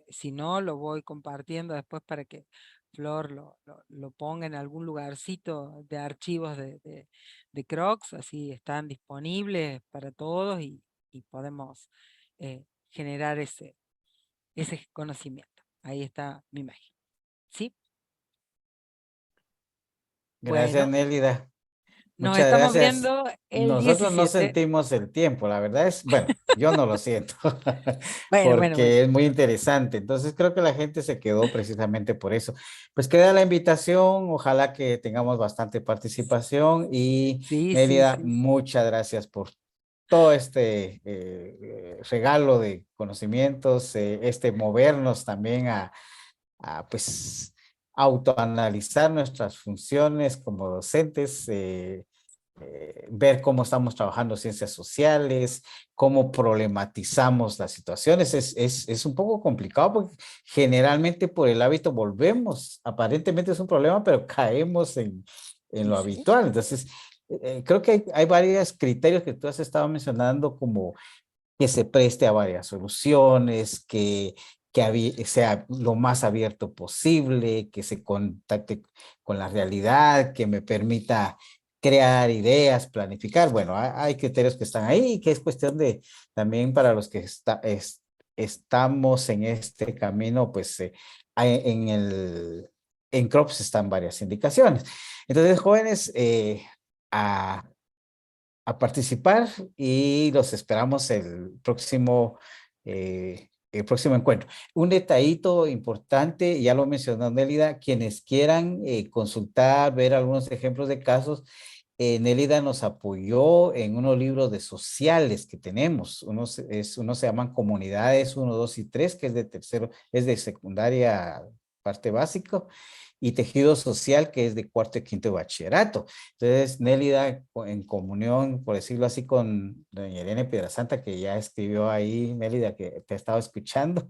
S1: Si no, lo voy compartiendo después para que Flor lo ponga en algún lugarcito de archivos de Crocs, así están disponibles para todos y podemos generar ese conocimiento. Ahí está mi imagen. ¿Sí?
S2: Gracias,
S1: Bueno,
S2: Nélida.
S1: nos
S2: Muchas
S1: estamos
S2: gracias.
S1: viendo el
S2: Nosotros no
S1: 17.
S2: sentimos el tiempo, la verdad es, bueno, yo no lo siento,
S1: Bueno, bueno, bueno.
S2: porque es muy interesante. Entonces creo que la gente se quedó precisamente por eso. Pues queda la invitación, ojalá que tengamos bastante participación y
S1: Sí, sí,
S2: Mérida,
S1: sí.
S2: muchas gracias por todo este regalo de conocimientos, este movernos también a pues autoanalizar nuestras funciones como docentes, ver cómo estamos trabajando ciencias sociales, cómo problematizamos las situaciones. Es un poco complicado porque generalmente por el hábito volvemos, aparentemente es un problema, pero caemos en
S1: Y
S2: lo
S1: sí.
S2: habitual. Entonces, creo que hay varios criterios que tú has estado mencionando como que se preste a varias soluciones, que sea lo más abierto posible, que se contacte con la realidad, que me permita crear ideas, planificar. Bueno, hay criterios que están ahí y que es cuestión de también para los que estamos en este camino, pues en CROPS están varias indicaciones. Entonces, jóvenes, a participar y los esperamos el próximo encuentro. Un detallito importante, ya lo mencionó Nélida, quienes quieran consultar, ver algunos ejemplos de casos, Nélida nos apoyó en unos libros de sociales que tenemos. Unos se llaman Comunidades 1, 2 y 3, que es de tercero, es de secundaria, parte básico, y Tejido Social, que es de cuarto y quinto de bachillerato. Entonces, Nélida, en comunión, por decirlo así, con doña Irene Piedrasanta, que ya escribió ahí, Nélida, que te ha estado escuchando.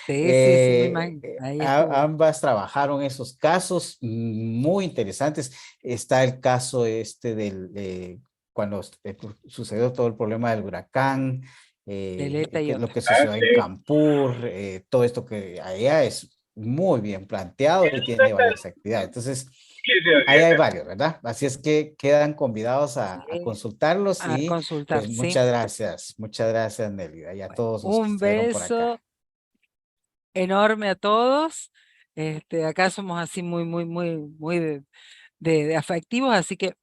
S1: Sí, sí, sí, me imagino. Ahí estuve.
S2: Ambas trabajaron esos casos muy interesantes. Está el caso cuando sucedió todo el problema del huracán,
S1: Del ETA y
S2: lo
S1: otra.
S2: que sucedió en Campur, todo esto que allá es muy bien planteado y tiene varias actividades. Entonces, ahí hay varios, ¿verdad? Así es que quedan convidados a
S1: Sí,
S2: consultarlos
S1: a
S2: y
S1: consultar,
S2: pues
S1: sí.
S2: muchas gracias Nélida y a todos los que
S1: Un
S2: estuvieron por acá.
S1: beso enorme a todos. Acá somos así muy de afectivos, así que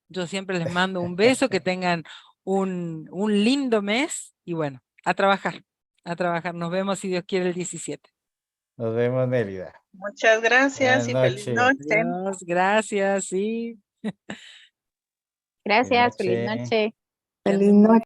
S1: yo siempre les mando un beso, que tengan un lindo mes y bueno, a trabajar, a trabajar. Nos vemos si Dios quiere el 17.
S2: Nos vemos Nélida.
S5: Muchas gracias
S2: Buenas
S5: y feliz
S2: noches.
S5: noche.
S1: Adiós, gracias, sí.
S6: Gracias, feliz
S2: Buenas noches.
S6: noche.
S3: Feliz noche.